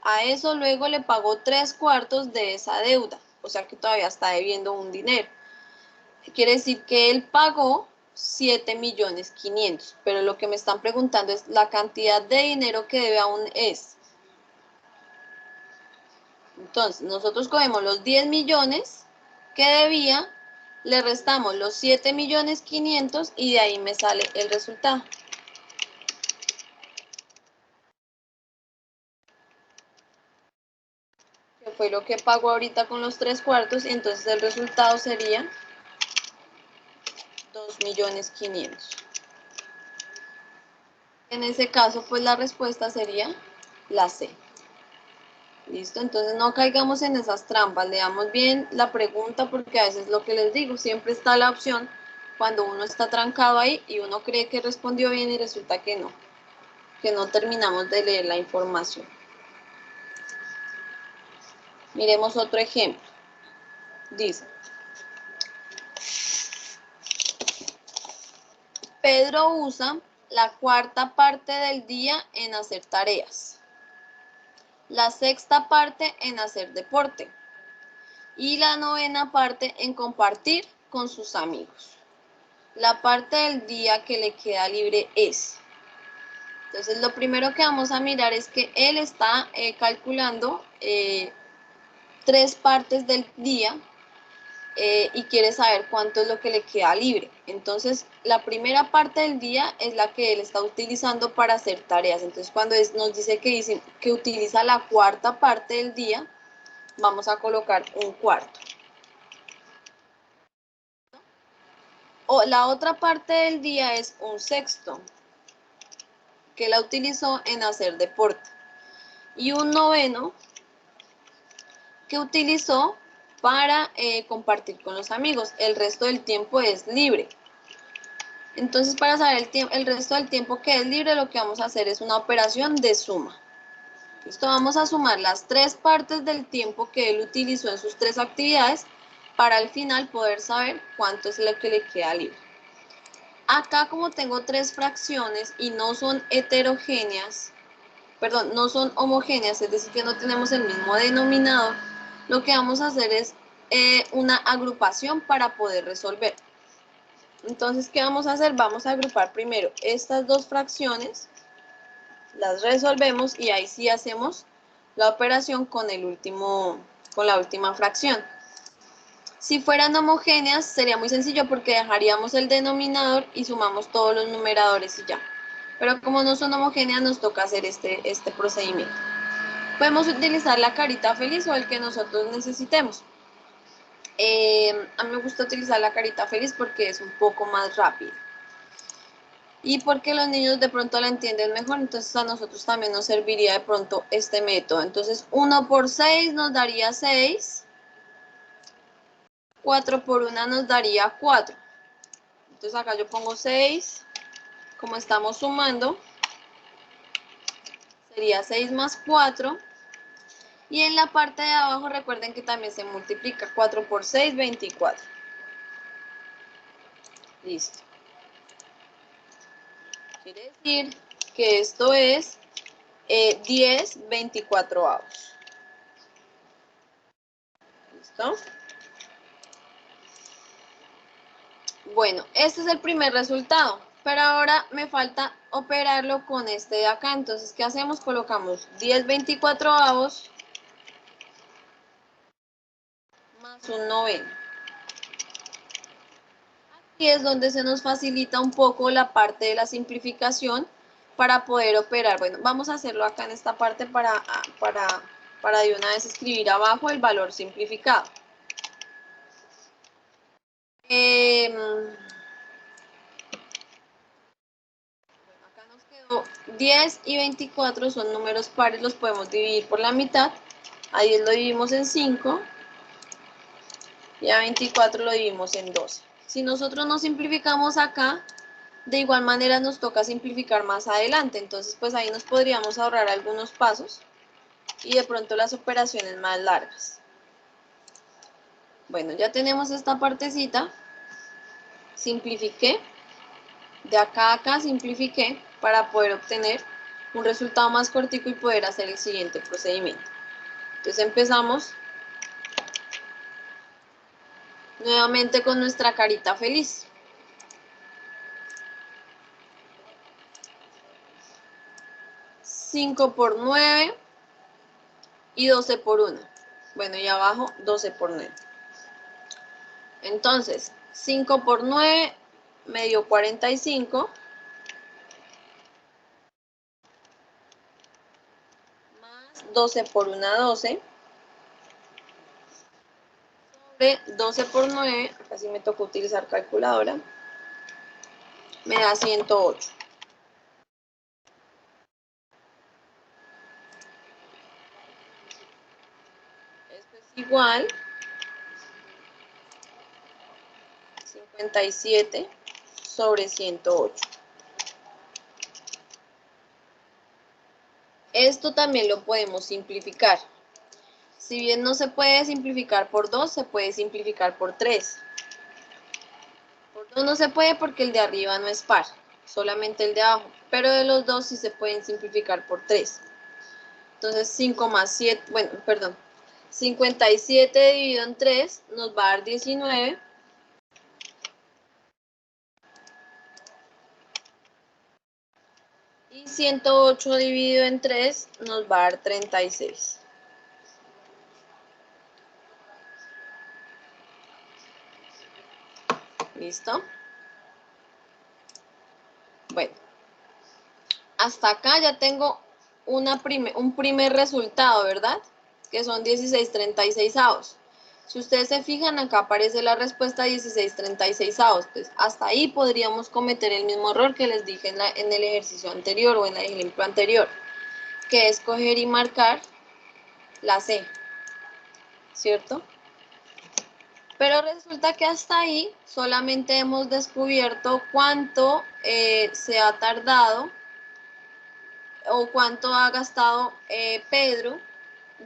B: A eso luego le pagó 3/4 de esa deuda. O sea que todavía está debiendo un dinero. Quiere decir que él pagó 7.500.000, pero lo que me están preguntando es la cantidad de dinero que debe aún es. Entonces, nosotros cogemos los 10 millones que debía, le restamos los 7.500.000 y de ahí me sale el resultado. Que fue lo que pagó ahorita con los 3/4, y entonces el resultado sería 2.500.000. En ese caso, pues la respuesta sería la C. ¿Listo? Entonces no caigamos en esas trampas, leamos bien la pregunta porque a veces lo que les digo, siempre está la opción cuando uno está trancado ahí y uno cree que respondió bien y resulta que no terminamos de leer la información. Miremos otro ejemplo. Dice, Pedro usa la 1/4 parte del día en hacer tareas, la 6ª parte en hacer deporte y la 9ª parte en compartir con sus amigos. La parte del día que le queda libre es. Entonces, lo primero que vamos a mirar es que él está calculando 3 partes del día y quiere saber cuánto es lo que le queda libre. Entonces, la primera parte del día es la que él está utilizando para hacer tareas. Entonces, cuando nos dice que utiliza la 1/4 parte del día, vamos a colocar 1/4. O la otra parte del día es 1/6, que la utilizó en hacer deporte. Y 1/9 que utilizó para compartir con los amigos. El resto del tiempo es libre. Entonces, para saber el resto del tiempo que es libre, lo que vamos a hacer es una operación de suma. Listo, vamos a sumar las 3 partes del tiempo que él utilizó en sus 3 actividades para al final poder saber cuánto es lo que le queda libre. Acá, como tengo 3 fracciones y no son heterogéneas, perdón, no son homogéneas, es decir, que no tenemos el mismo denominador, lo que vamos a hacer es una agrupación para poder resolver. Entonces, ¿qué vamos a hacer? Vamos a agrupar primero estas 2 fracciones, las resolvemos y ahí sí hacemos la operación con la última fracción. Si fueran homogéneas, sería muy sencillo porque dejaríamos el denominador y sumamos todos los numeradores y ya. Pero como no son homogéneas, nos toca hacer este procedimiento. Podemos utilizar la carita feliz o el que nosotros necesitemos. A mí me gusta utilizar la carita feliz porque es un poco más rápido. Y porque los niños de pronto la entienden mejor, entonces a nosotros también nos serviría de pronto este método. Entonces 1 por 6 nos daría 6. 4 por 1 nos daría 4. Entonces acá yo pongo 6. Como estamos sumando, sería 6 más 4. Y en la parte de abajo recuerden que también se multiplica. 4 por 6, 24. Listo. Quiere decir que esto es 10 24avos. ¿Listo? Bueno, este es el primer resultado, pero ahora me falta operarlo con este de acá. Entonces, ¿qué hacemos? Colocamos 10/24 más un noveno. Aquí es donde se nos facilita un poco la parte de la simplificación para poder operar. Bueno, vamos a hacerlo acá en esta parte para de una vez escribir abajo el valor simplificado. Acá nos quedó 10 y 24 son números pares, los podemos dividir por la mitad. A 10 lo dividimos en 5 y a 24 lo dividimos en 12. Si nosotros no simplificamos acá, de igual manera nos toca simplificar más adelante. Entonces, pues ahí nos podríamos ahorrar algunos pasos y de pronto las operaciones más largas. Bueno, ya tenemos esta partecita. Simplifiqué. De acá a acá simplifiqué para poder obtener un resultado más cortico y poder hacer el siguiente procedimiento. Entonces empezamos nuevamente con nuestra carita feliz. 5 por 9 y 12 por 1. Bueno, y abajo 12 por 9. Entonces, 5 por 9 me dio 45. Más 12 por 1, 12. Sobre 12 por 9, casi me tocó utilizar calculadora, me da 108. Esto es igual 57 sobre 108. Esto también lo podemos simplificar. Si bien no se puede simplificar por 2, se puede simplificar por 3. Por 2 no se puede porque el de arriba no es par, solamente el de abajo. Pero de los dos sí se pueden simplificar por 3. Entonces 5 más 7, bueno, perdón. 57 dividido en 3 nos va a dar 19. Y 108 dividido en 3 nos va a dar 36. ¿Listo? Bueno, hasta acá ya tengo un primer resultado, ¿verdad? Que son 16/36. Si ustedes se fijan, acá aparece la respuesta 16/36. Pues hasta ahí podríamos cometer el mismo error que les dije en el ejercicio anterior o en el ejemplo anterior, que es coger y marcar la C, ¿cierto? Pero resulta que hasta ahí solamente hemos descubierto cuánto se ha tardado o cuánto ha gastado Pedro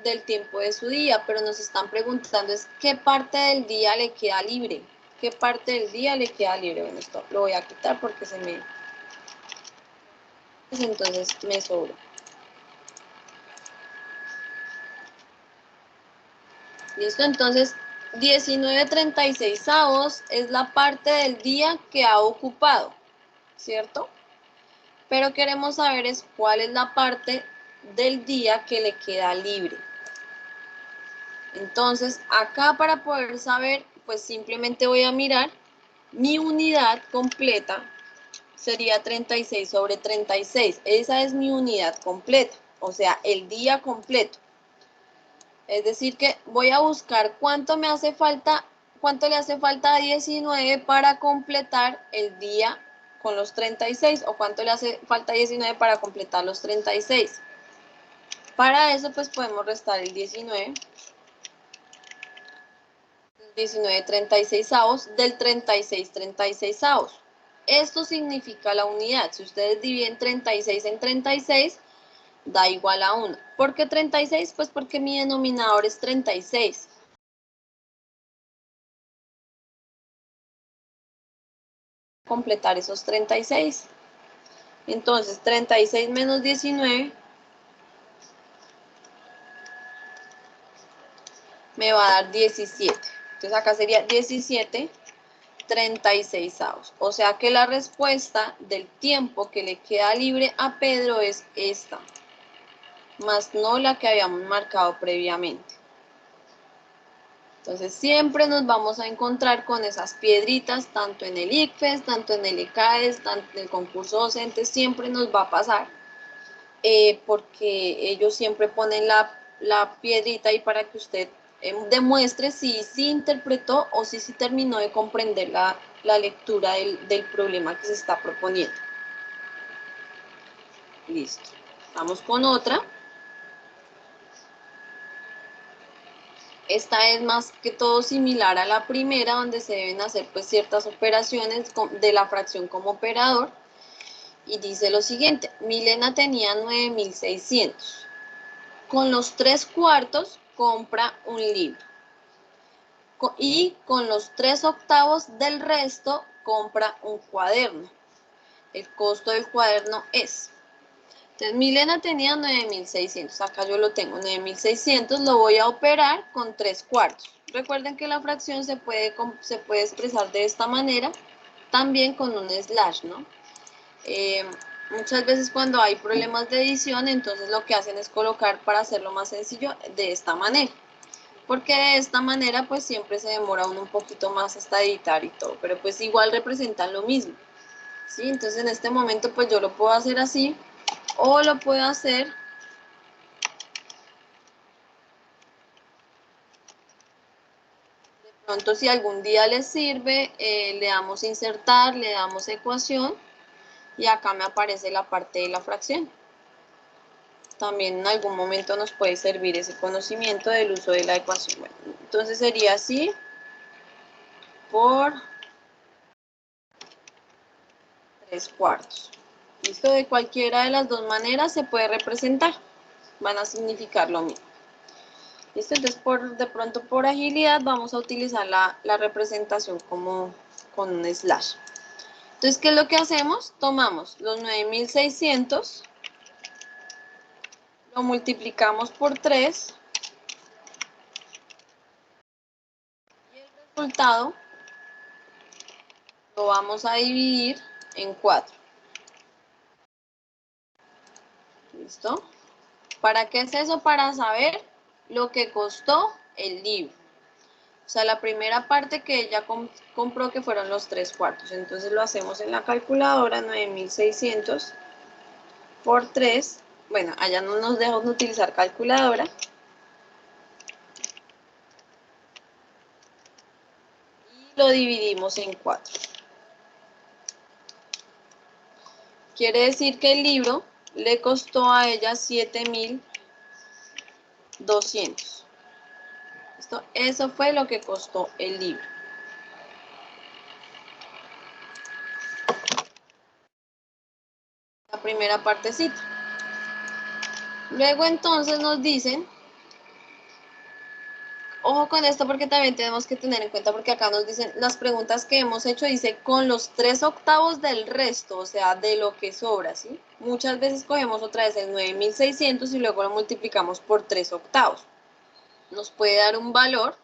B: del tiempo de su día, pero nos están preguntando es qué parte del día le queda libre. ¿Qué parte del día le queda libre? Bueno, esto lo voy a quitar porque entonces me sobra. ¿Listo? Entonces 19/36 es la parte del día que ha ocupado, ¿cierto? Pero queremos saber es cuál es la parte del día que le queda libre. Entonces, acá para poder saber, pues simplemente voy a mirar mi unidad completa, sería 36 sobre 36. Esa es mi unidad completa, o sea, el día completo. Es decir que voy a buscar cuánto me hace falta, cuánto le hace falta a 19 para completar el día con los 36 o cuánto le hace falta a 19 para completar los 36. Para eso pues podemos restar el 19. 19/36 del 36/36. Esto significa la unidad. Si ustedes dividen 36 en 36, da igual a 1. ¿Por qué 36? Pues porque mi denominador es 36. Completar esos 36. Entonces, 36 menos 19 me va a dar 17. Entonces, acá sería 17 36avos. O sea que la respuesta del tiempo que le queda libre a Pedro es esta, más no la que habíamos marcado previamente. Entonces siempre nos vamos a encontrar con esas piedritas, tanto en el ICFES, tanto en el ECAES, tanto en el concurso docente, siempre nos va a pasar, porque ellos siempre ponen la piedrita ahí para que usted demuestre si interpretó o si terminó de comprender la lectura del problema que se está proponiendo. Listo. Vamos con otra. Esta es más que todo similar a la primera, donde se deben hacer pues ciertas operaciones de la fracción como operador. Y dice lo siguiente: Milena tenía 9.600. Con los 3/4 compra un libro. Y con los 3/8 del resto compra un cuaderno. El costo del cuaderno es... Entonces, Milena tenía 9.600, acá yo lo tengo, 9.600, lo voy a operar con 3/4. Recuerden que la fracción se puede expresar de esta manera, también con un slash, ¿no? Muchas veces cuando hay problemas de edición, entonces lo que hacen es colocar, para hacerlo más sencillo, de esta manera. Porque de esta manera, pues siempre se demora uno un poquito más hasta editar y todo, pero pues igual representan lo mismo, ¿sí? Entonces en este momento, pues yo lo puedo hacer así, o lo puedo hacer de pronto, si algún día les sirve, le damos insertar, le damos ecuación y acá me aparece la parte de la fracción. También en algún momento nos puede servir ese conocimiento del uso de la ecuación. Bueno, entonces sería así por 3/4. ¿Listo? De cualquiera de las dos maneras se puede representar. Van a significar lo mismo. ¿Listo? Entonces, de pronto por agilidad vamos a utilizar la representación con un slash. Entonces, ¿qué es lo que hacemos? Tomamos los 9.600, lo multiplicamos por 3 y el resultado lo vamos a dividir en 4. ¿Listo? ¿Para qué es eso? Para saber lo que costó el libro. O sea, la primera parte que ella compró, que fueron los 3/4. Entonces lo hacemos en la calculadora, 9.600 por 3. Bueno, allá no nos dejan utilizar calculadora. Y lo dividimos en 4. Quiere decir que el libro le costó a ella 7.200. Eso fue lo que costó el libro. La primera partecita. Luego entonces nos dicen, ojo con esto porque también tenemos que tener en cuenta, porque acá nos dicen, las preguntas que hemos hecho, dice con los 3/8 del resto, o sea, de lo que sobra, ¿sí? Muchas veces cogemos otra vez el 9.600 y luego lo multiplicamos por 3/8. Nos puede dar un valor,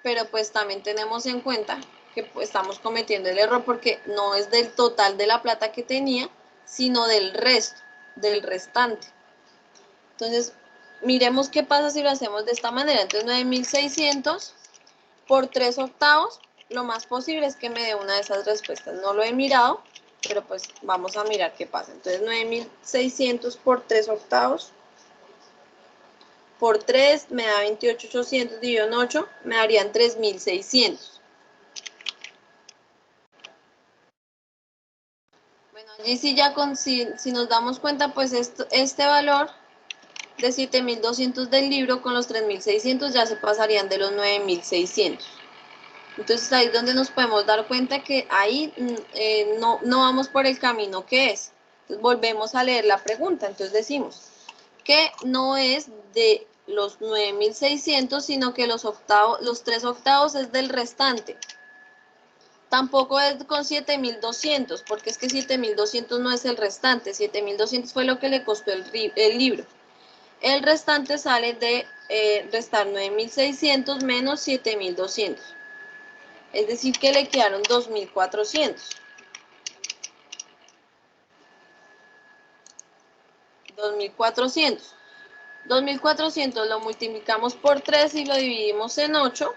B: pero pues también tenemos en cuenta que pues, estamos cometiendo el error porque no es del total de la plata que tenía, sino del resto, del restante. Entonces, miremos qué pasa si lo hacemos de esta manera. Entonces, 9.600 por 3/8, lo más posible es que me dé una de esas respuestas. No lo he mirado, pero pues vamos a mirar qué pasa. Entonces, 9.600 por 3/8 por 3 me da 28.800 dividido en 8, me darían 3.600. Bueno, allí sí ya si nos damos cuenta, pues este valor de 7.200 del libro con los 3.600 ya se pasarían de los 9.600. Entonces ahí es donde nos podemos dar cuenta que ahí no vamos por el camino que es. Entonces volvemos a leer la pregunta. Entonces decimos que no es de los 9.600, sino que los 3/8 es del restante. Tampoco es con 7.200, porque es que 7.200 no es el restante. 7.200 fue lo que le costó el libro. El restante sale de restar 9.600 menos 7.200. Es decir, que le quedaron 2.400. 2.400. 2.400 lo multiplicamos por 3 y lo dividimos en 8.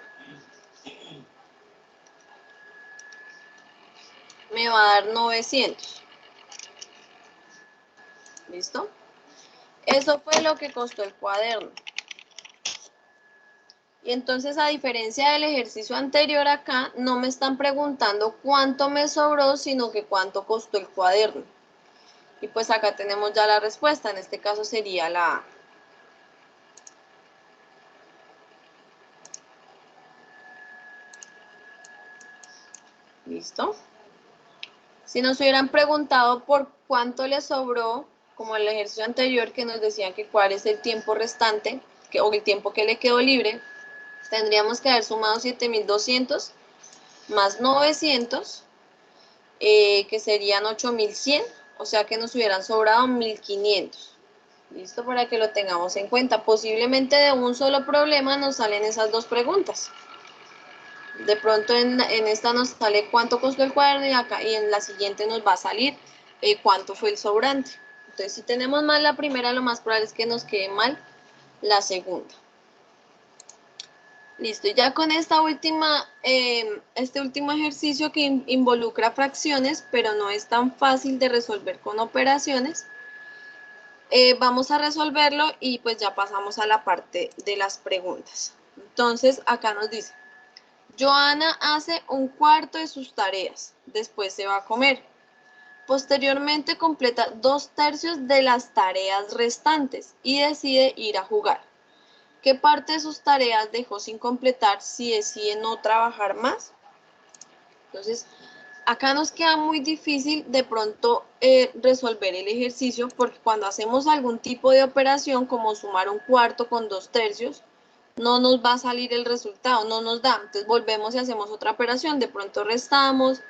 B: Me va a dar 900. ¿Listo? Eso fue lo que costó el cuaderno. Y entonces, a diferencia del ejercicio anterior acá, no me están preguntando cuánto me sobró, sino que cuánto costó el cuaderno. Y pues acá tenemos ya la respuesta. En este caso sería la A. ¿Listo? Si nos hubieran preguntado por cuánto le sobró, como en el ejercicio anterior que nos decían que cuál es el tiempo restante, o el tiempo que le quedó libre, tendríamos que haber sumado 7.200 más 900, que serían 8.100, o sea que nos hubieran sobrado 1.500. ¿Listo? Para que lo tengamos en cuenta. Posiblemente de un solo problema nos salen esas dos preguntas. De pronto en esta nos sale cuánto costó el cuaderno y en la siguiente nos va a salir cuánto fue el sobrante. Entonces, si tenemos mal la primera, lo más probable es que nos quede mal la segunda. Listo, y ya con esta este último ejercicio que involucra fracciones, pero no es tan fácil de resolver con operaciones, vamos a resolverlo y pues ya pasamos a la parte de las preguntas. Entonces, acá nos dice, Joana hace un cuarto de sus tareas, después se va a comer. Posteriormente completa 2/3 de las tareas restantes y decide ir a jugar. ¿Qué parte de sus tareas dejó sin completar si decide no trabajar más? Entonces, acá nos queda muy difícil de pronto resolver el ejercicio porque cuando hacemos algún tipo de operación como sumar un cuarto con 2/3, no nos va a salir el resultado, no nos da. Entonces volvemos y hacemos otra operación, de pronto restamos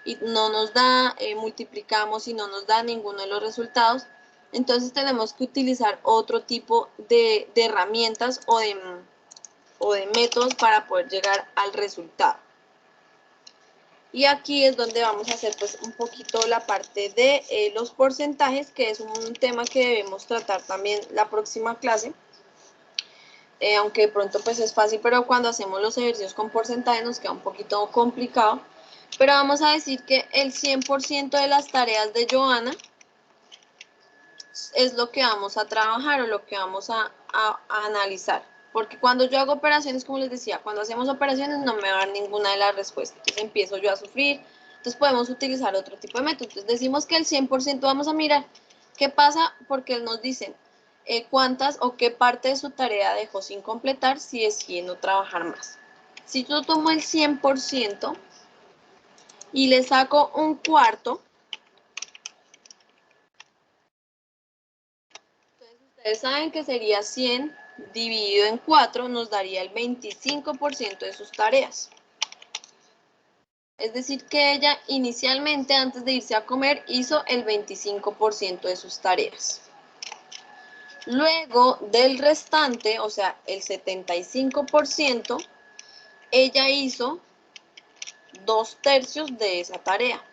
B: y no nos da, multiplicamos y no nos da ninguno de los resultados. Entonces tenemos que utilizar otro tipo de herramientas o de métodos para poder llegar al resultado. Y aquí es donde vamos a hacer pues un poquito la parte de los porcentajes, que es un tema que debemos tratar también la próxima clase. Aunque de pronto pues es fácil, pero cuando hacemos los ejercicios con porcentaje nos queda un poquito complicado. Pero vamos a decir que el 100% de las tareas de Joana es lo que vamos a trabajar o lo que vamos a analizar. Porque cuando yo hago operaciones, como les decía, cuando hacemos operaciones no me va a dar ninguna de las respuestas. Entonces empiezo yo a sufrir. Entonces podemos utilizar otro tipo de método. Entonces decimos que el 100% vamos a mirar qué pasa porque nos dicen cuántas o qué parte de su tarea dejó sin completar si decide no trabajar más. Si yo tomo el 100% y le saco un cuarto, entonces ustedes saben que sería 100 dividido en 4, nos daría el 25% de sus tareas. Es decir, que ella inicialmente, antes de irse a comer, hizo el 25% de sus tareas. Luego del restante, o sea, el 75%, ella hizo 2/3 de esa tarea.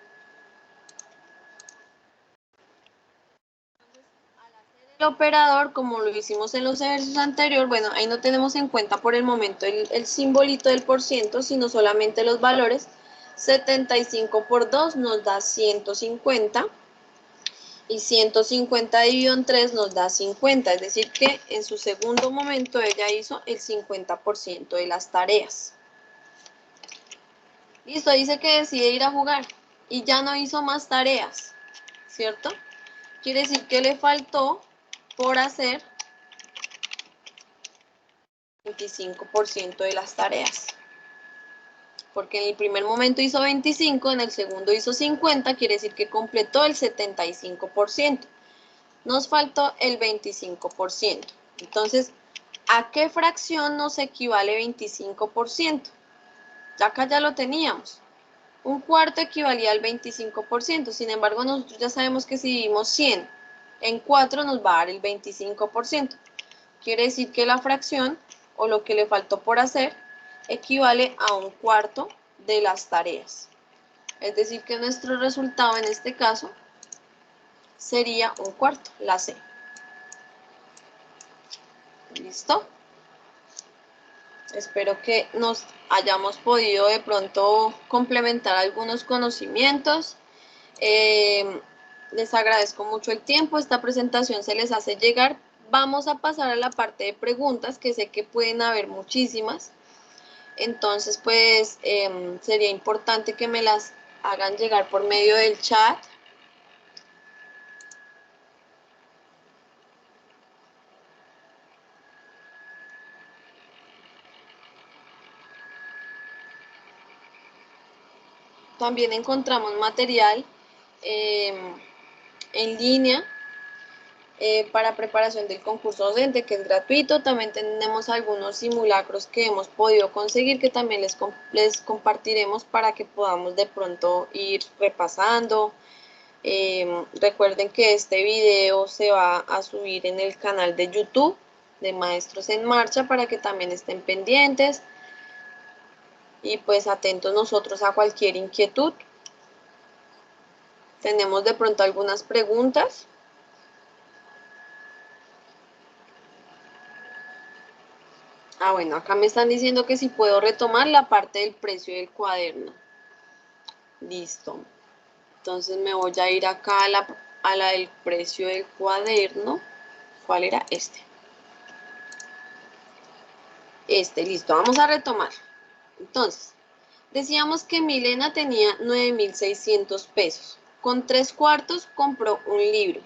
B: Al hacer el operador, como lo hicimos en los ejercicios anteriores, bueno, ahí no tenemos en cuenta por el momento el simbolito del por ciento, sino solamente los valores. 75 por 2 nos da 150. Y 150 dividido en 3 nos da 50, es decir que en su segundo momento ella hizo el 50% de las tareas. Listo, dice que decide ir a jugar y ya no hizo más tareas, ¿cierto? Quiere decir que le faltó por hacer 25% de las tareas. Porque en el primer momento hizo 25, en el segundo hizo 50, quiere decir que completó el 75%. Nos faltó el 25%. Entonces, ¿a qué fracción nos equivale 25%? Acá ya lo teníamos. Un cuarto equivalía al 25%. Sin embargo, nosotros ya sabemos que si dividimos 100 en 4 nos va a dar el 25%. Quiere decir que la fracción, o lo que le faltó por hacer, equivale a un cuarto de las tareas. Es decir, que nuestro resultado en este caso sería 1/4, la C. ¿Listo? Espero que nos hayamos podido de pronto complementar algunos conocimientos. Les agradezco mucho el tiempo. Esta presentación se les hace llegar. Vamos a pasar a la parte de preguntas, que sé que pueden haber muchísimas. Entonces, pues, sería importante que me las hagan llegar por medio del chat. También encontramos material en línea para preparación del concurso docente, que es gratuito. También tenemos algunos simulacros que hemos podido conseguir, que también les compartiremos para que podamos de pronto ir repasando. Recuerden que este video se va a subir en el canal de YouTube de Maestros en Marcha, para que también estén pendientes y pues atentos nosotros a cualquier inquietud. Tenemos de pronto algunas preguntas. Bueno, acá me están diciendo que si puedo retomar la parte del precio del cuaderno. Listo. Entonces me voy a ir acá a la del precio del cuaderno. ¿Cuál era? Este, listo. Vamos a retomar. Entonces, decíamos que Milena tenía 9.600 pesos. Con 3/4 compró un libro.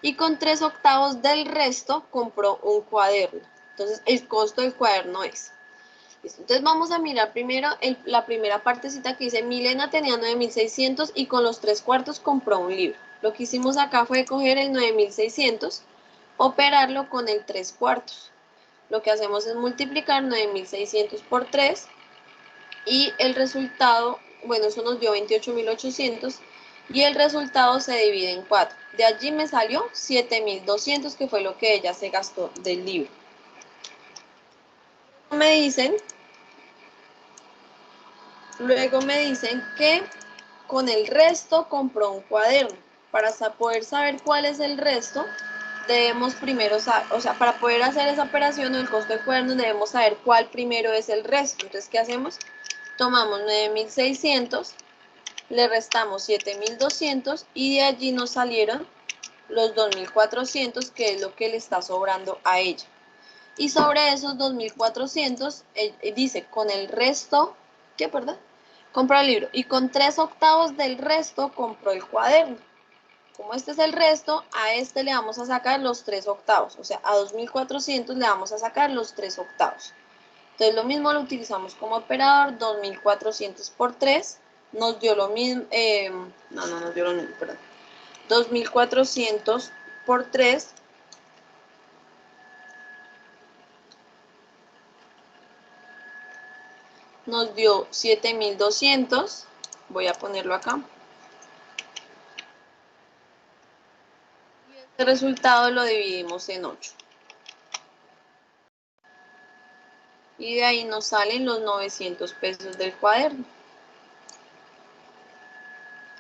B: Y con 3/8 del resto compró un cuaderno. Entonces, el costo del cuaderno es. Listo. Entonces, vamos a mirar primero la primera partecita que dice: Milena tenía 9.600 y con los 3/4 compró un libro. Lo que hicimos acá fue coger el 9.600, operarlo con el 3/4. Lo que hacemos es multiplicar 9.600 por 3 y el resultado, bueno, eso nos dio 28.800 y el resultado se divide en 4. De allí me salió 7.200, que fue lo que ella se gastó del libro. Luego me dicen que con el resto compró un cuaderno. Para poder saber cuál es el resto, debemos primero saber, o sea, para poder hacer esa operación o el costo de cuaderno, debemos saber cuál primero es el resto. Entonces, ¿qué hacemos? Tomamos 9.600, le restamos 7.200 y de allí nos salieron los 2.400, que es lo que le está sobrando a ella. Y sobre esos 2.400, dice, con el resto, ¿qué, perdón? Compró el libro y con 3/8 del resto compró el cuaderno. Como este es el resto, a este le vamos a sacar los 3/8, o sea, a 2.400 le vamos a sacar los 3/8. Entonces lo mismo lo utilizamos como operador. 2.400 por 3 nos dio lo mismo, no nos dio lo mismo, perdón. 2.400 por 3 nos dio 7.200, voy a ponerlo acá. Y este resultado lo dividimos en 8. Y de ahí nos salen los 900 pesos del cuaderno.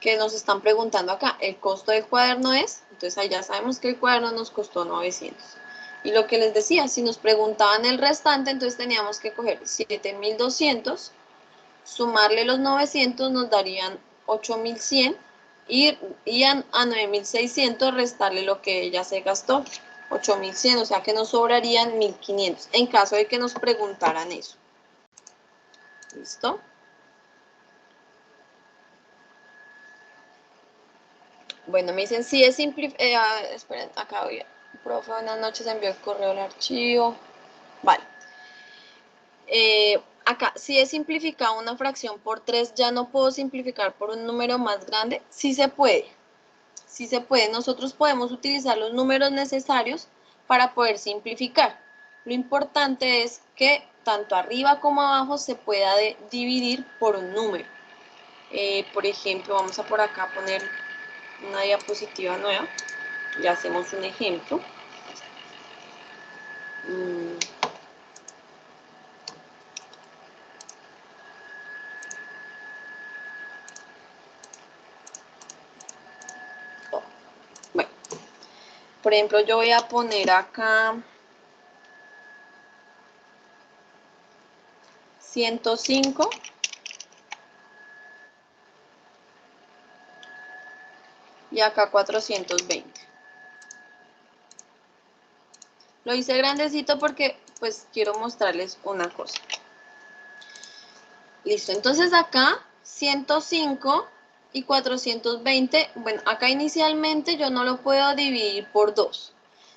B: Que nos están preguntando acá, el costo del cuaderno es, entonces ahí ya sabemos que el cuaderno nos costó 900. Y lo que les decía, si nos preguntaban el restante, entonces teníamos que coger 7.200, sumarle los 900 nos darían 8.100 y a 9.600 restarle lo que ella se gastó, 8.100, o sea que nos sobrarían 1.500 en caso de que nos preguntaran eso. ¿Listo? Bueno, me dicen, sí es simple. Esperen, acá voy. Profe, buenas noches, envió el correo al archivo. Vale. Acá, si he simplificado una fracción por 3, ¿ya no puedo simplificar por un número más grande? Sí se puede. Sí se puede. Nosotros podemos utilizar los números necesarios para poder simplificar. Lo importante es que tanto arriba como abajo se pueda dividir por un número. Por ejemplo, vamos a por acá poner una diapositiva nueva y hacemos un ejemplo. Por ejemplo, yo voy a poner acá 105 y acá 420. Lo hice grandecito porque pues quiero mostrarles una cosa. Listo, entonces acá 105 y 420, bueno, acá inicialmente yo no lo puedo dividir por 2.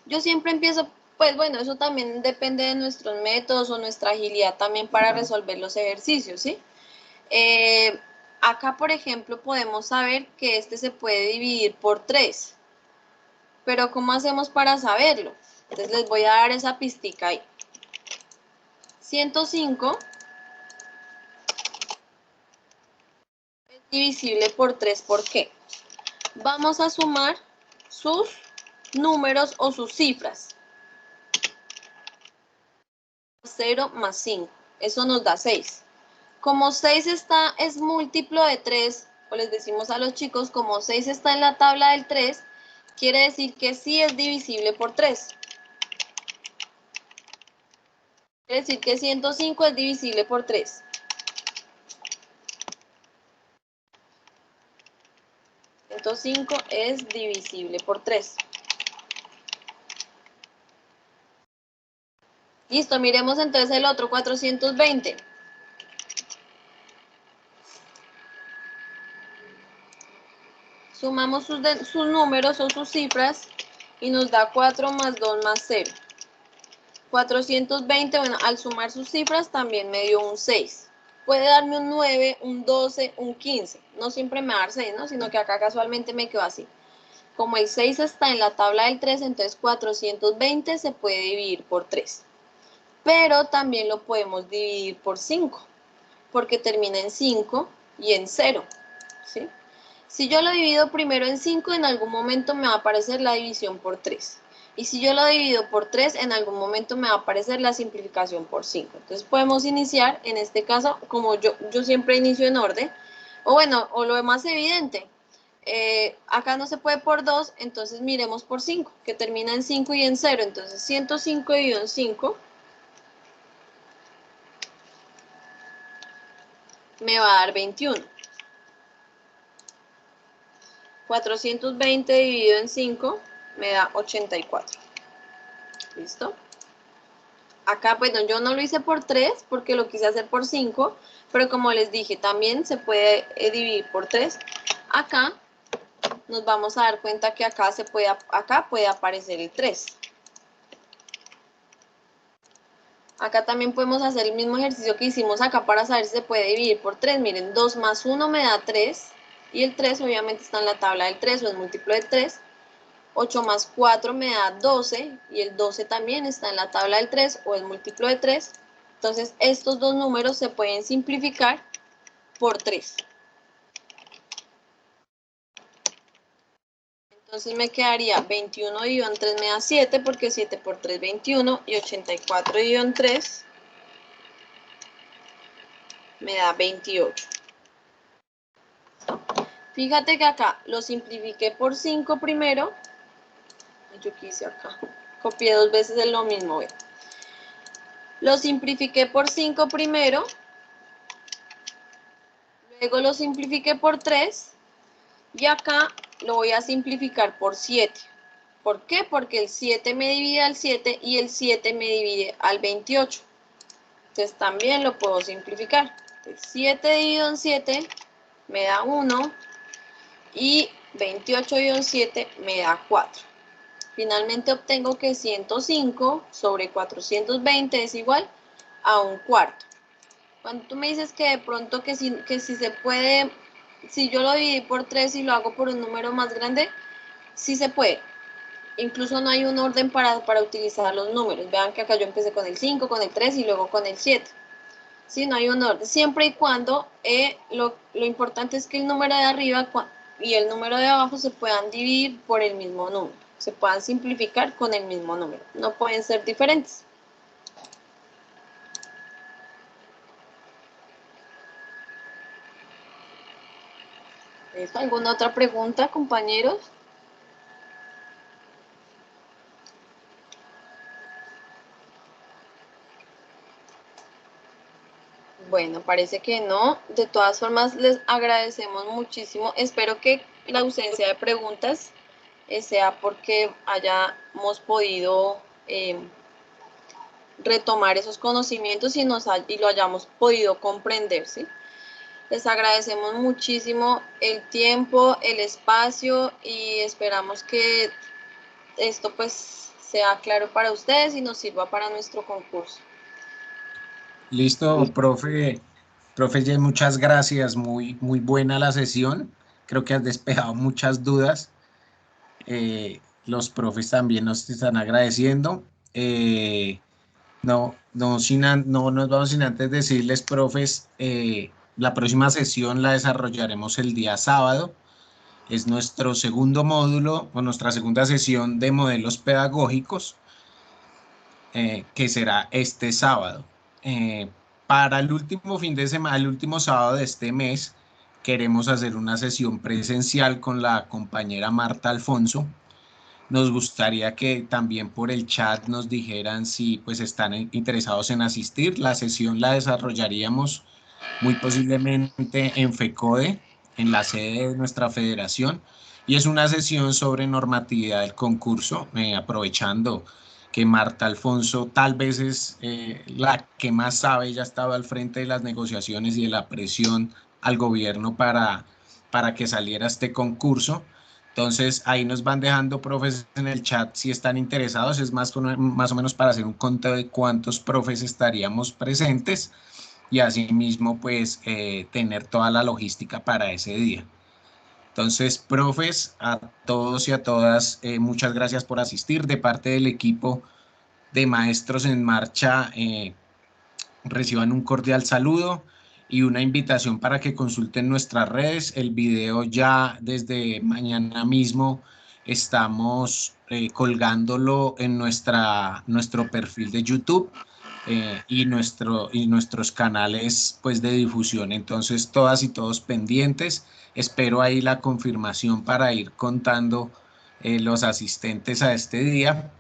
B: Yo siempre empiezo, pues bueno, eso también depende de nuestros métodos o nuestra agilidad también para resolver los ejercicios, ¿sí? Acá, por ejemplo, podemos saber que este se puede dividir por 3. Pero ¿cómo hacemos para saberlo? Entonces les voy a dar esa pistica ahí. 105 es divisible por 3. ¿Por qué? Vamos a sumar sus números o sus cifras. 0 más 5. Eso nos da 6. Como 6 es múltiplo de 3, o les decimos a los chicos, como 6 está en la tabla del 3, quiere decir que sí es divisible por 3. Quiere decir que 105 es divisible por 3. .5 es divisible por 3. Listo, miremos entonces el otro, 420. Sumamos sus números o sus cifras y nos da 4 más 2 más 0. 420, bueno, al sumar sus cifras también me dio un 6. Puede darme un 9, un 12, un 15. No siempre me va a dar 6, ¿no? Sino que acá casualmente me quedó así. Como el 6 está en la tabla del 3, entonces 420 se puede dividir por 3. Pero también lo podemos dividir por 5, porque termina en 5 y en 0, ¿sí? Si yo lo divido primero en 5, en algún momento me va a aparecer la división por 3. Y si yo lo divido por 3, en algún momento me va a aparecer la simplificación por 5. Entonces podemos iniciar, en este caso, como yo siempre inicio en orden, o bueno, o lo más evidente, acá no se puede por 2, entonces miremos por 5, que termina en 5 y en 0. Entonces 105 dividido en 5 me va a dar 21. 420 dividido en 5 me da 84. ¿Listo? Acá, bueno, yo no lo hice por 3 porque lo quise hacer por 5, pero como les dije, también se puede dividir por 3. Acá nos vamos a dar cuenta que acá puede aparecer el 3. Acá también podemos hacer el mismo ejercicio que hicimos acá para saber si se puede dividir por 3. Miren, 2 más 1 me da 3 y el 3 obviamente está en la tabla del 3 o es múltiplo de 3. 8 más 4 me da 12 y el 12 también está en la tabla del 3 o es múltiplo de 3. Entonces estos dos números se pueden simplificar por 3. Entonces me quedaría 21 dividido en 3 me da 7 porque 7 por 3 21 y 84 dividido en 3 me da 28. Fíjate que acá lo simplifiqué por 5 primero. Yo quise acá. Copié dos veces lo mismo. ¿Ve? Lo simplifiqué por 5 primero. Luego lo simplifiqué por 3. Y acá lo voy a simplificar por 7. ¿Por qué? Porque el 7 me divide al 7 y el 7 me divide al 28. Entonces también lo puedo simplificar. El 7 dividido en 7 me da 1 y 28 dividido en 7 me da 4. Finalmente obtengo que 105 sobre 420 es igual a un cuarto. Cuando tú me dices que de pronto que si se puede, si yo lo dividí por 3 y lo hago por un número más grande, sí se puede. Incluso no hay un orden para utilizar los números. Vean que acá yo empecé con el 5, con el 3 y luego con el 7. Sí, no hay un orden. Siempre y cuando lo importante es que el número de arriba y el número de abajo se puedan dividir por el mismo número. Se puedan simplificar con el mismo número. No pueden ser diferentes. ¿Alguna otra pregunta, compañeros? Bueno, parece que no. De todas formas, les agradecemos muchísimo. Espero que la ausencia de preguntas sea porque hayamos podido retomar esos conocimientos y lo hayamos podido comprender, ¿sí? Les agradecemos muchísimo el tiempo, el espacio y esperamos que esto pues sea claro para ustedes y nos sirva para nuestro concurso.
A: Listo, profe. Profe Jess, muchas gracias. Muy buena la sesión. Creo que has despejado muchas dudas. Los profes también nos están agradeciendo. No nos vamos sin antes decirles, profes, la próxima sesión la desarrollaremos el día sábado. Es nuestro segundo módulo o nuestra segunda sesión de modelos pedagógicos, que será este sábado. Para el último fin de semana, el último sábado de este mes, queremos hacer una sesión presencial con la compañera Marta Alfonso. Nos gustaría que también por el chat nos dijeran si pues están interesados en asistir. La sesión la desarrollaríamos muy posiblemente en FECODE, en la sede de nuestra federación, y es una sesión sobre normatividad del concurso, aprovechando que Marta Alfonso tal vez es la que más sabe. Ella ha estado al frente de las negociaciones y de la presión al gobierno para que saliera este concurso. Entonces, ahí nos van dejando profes en el chat si están interesados. Es más o menos para hacer un conteo de cuántos profes estaríamos presentes y asimismo, pues, tener toda la logística para ese día. Entonces, profes, a todos y a todas, muchas gracias por asistir. De parte del equipo de Maestros en Marcha, reciban un cordial saludo y una invitación para que consulten nuestras redes. El video ya desde mañana mismo estamos colgándolo en nuestro perfil de YouTube, y nuestros canales pues de difusión. Entonces, todas y todos pendientes. Espero ahí la confirmación para ir contando los asistentes a este día.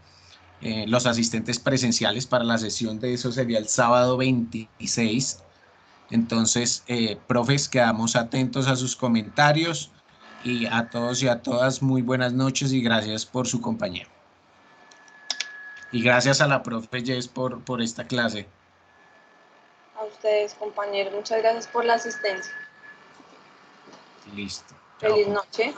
A: Los asistentes presenciales para la sesión de eso sería el sábado 26. Entonces, profes, quedamos atentos a sus comentarios y a todos y a todas, muy buenas noches y gracias por su compañía. Y gracias a la profe Jess por esta clase.
B: A ustedes, compañeros, muchas gracias por la asistencia.
A: Listo. Chao,
B: Feliz
A: profe.
B: noche.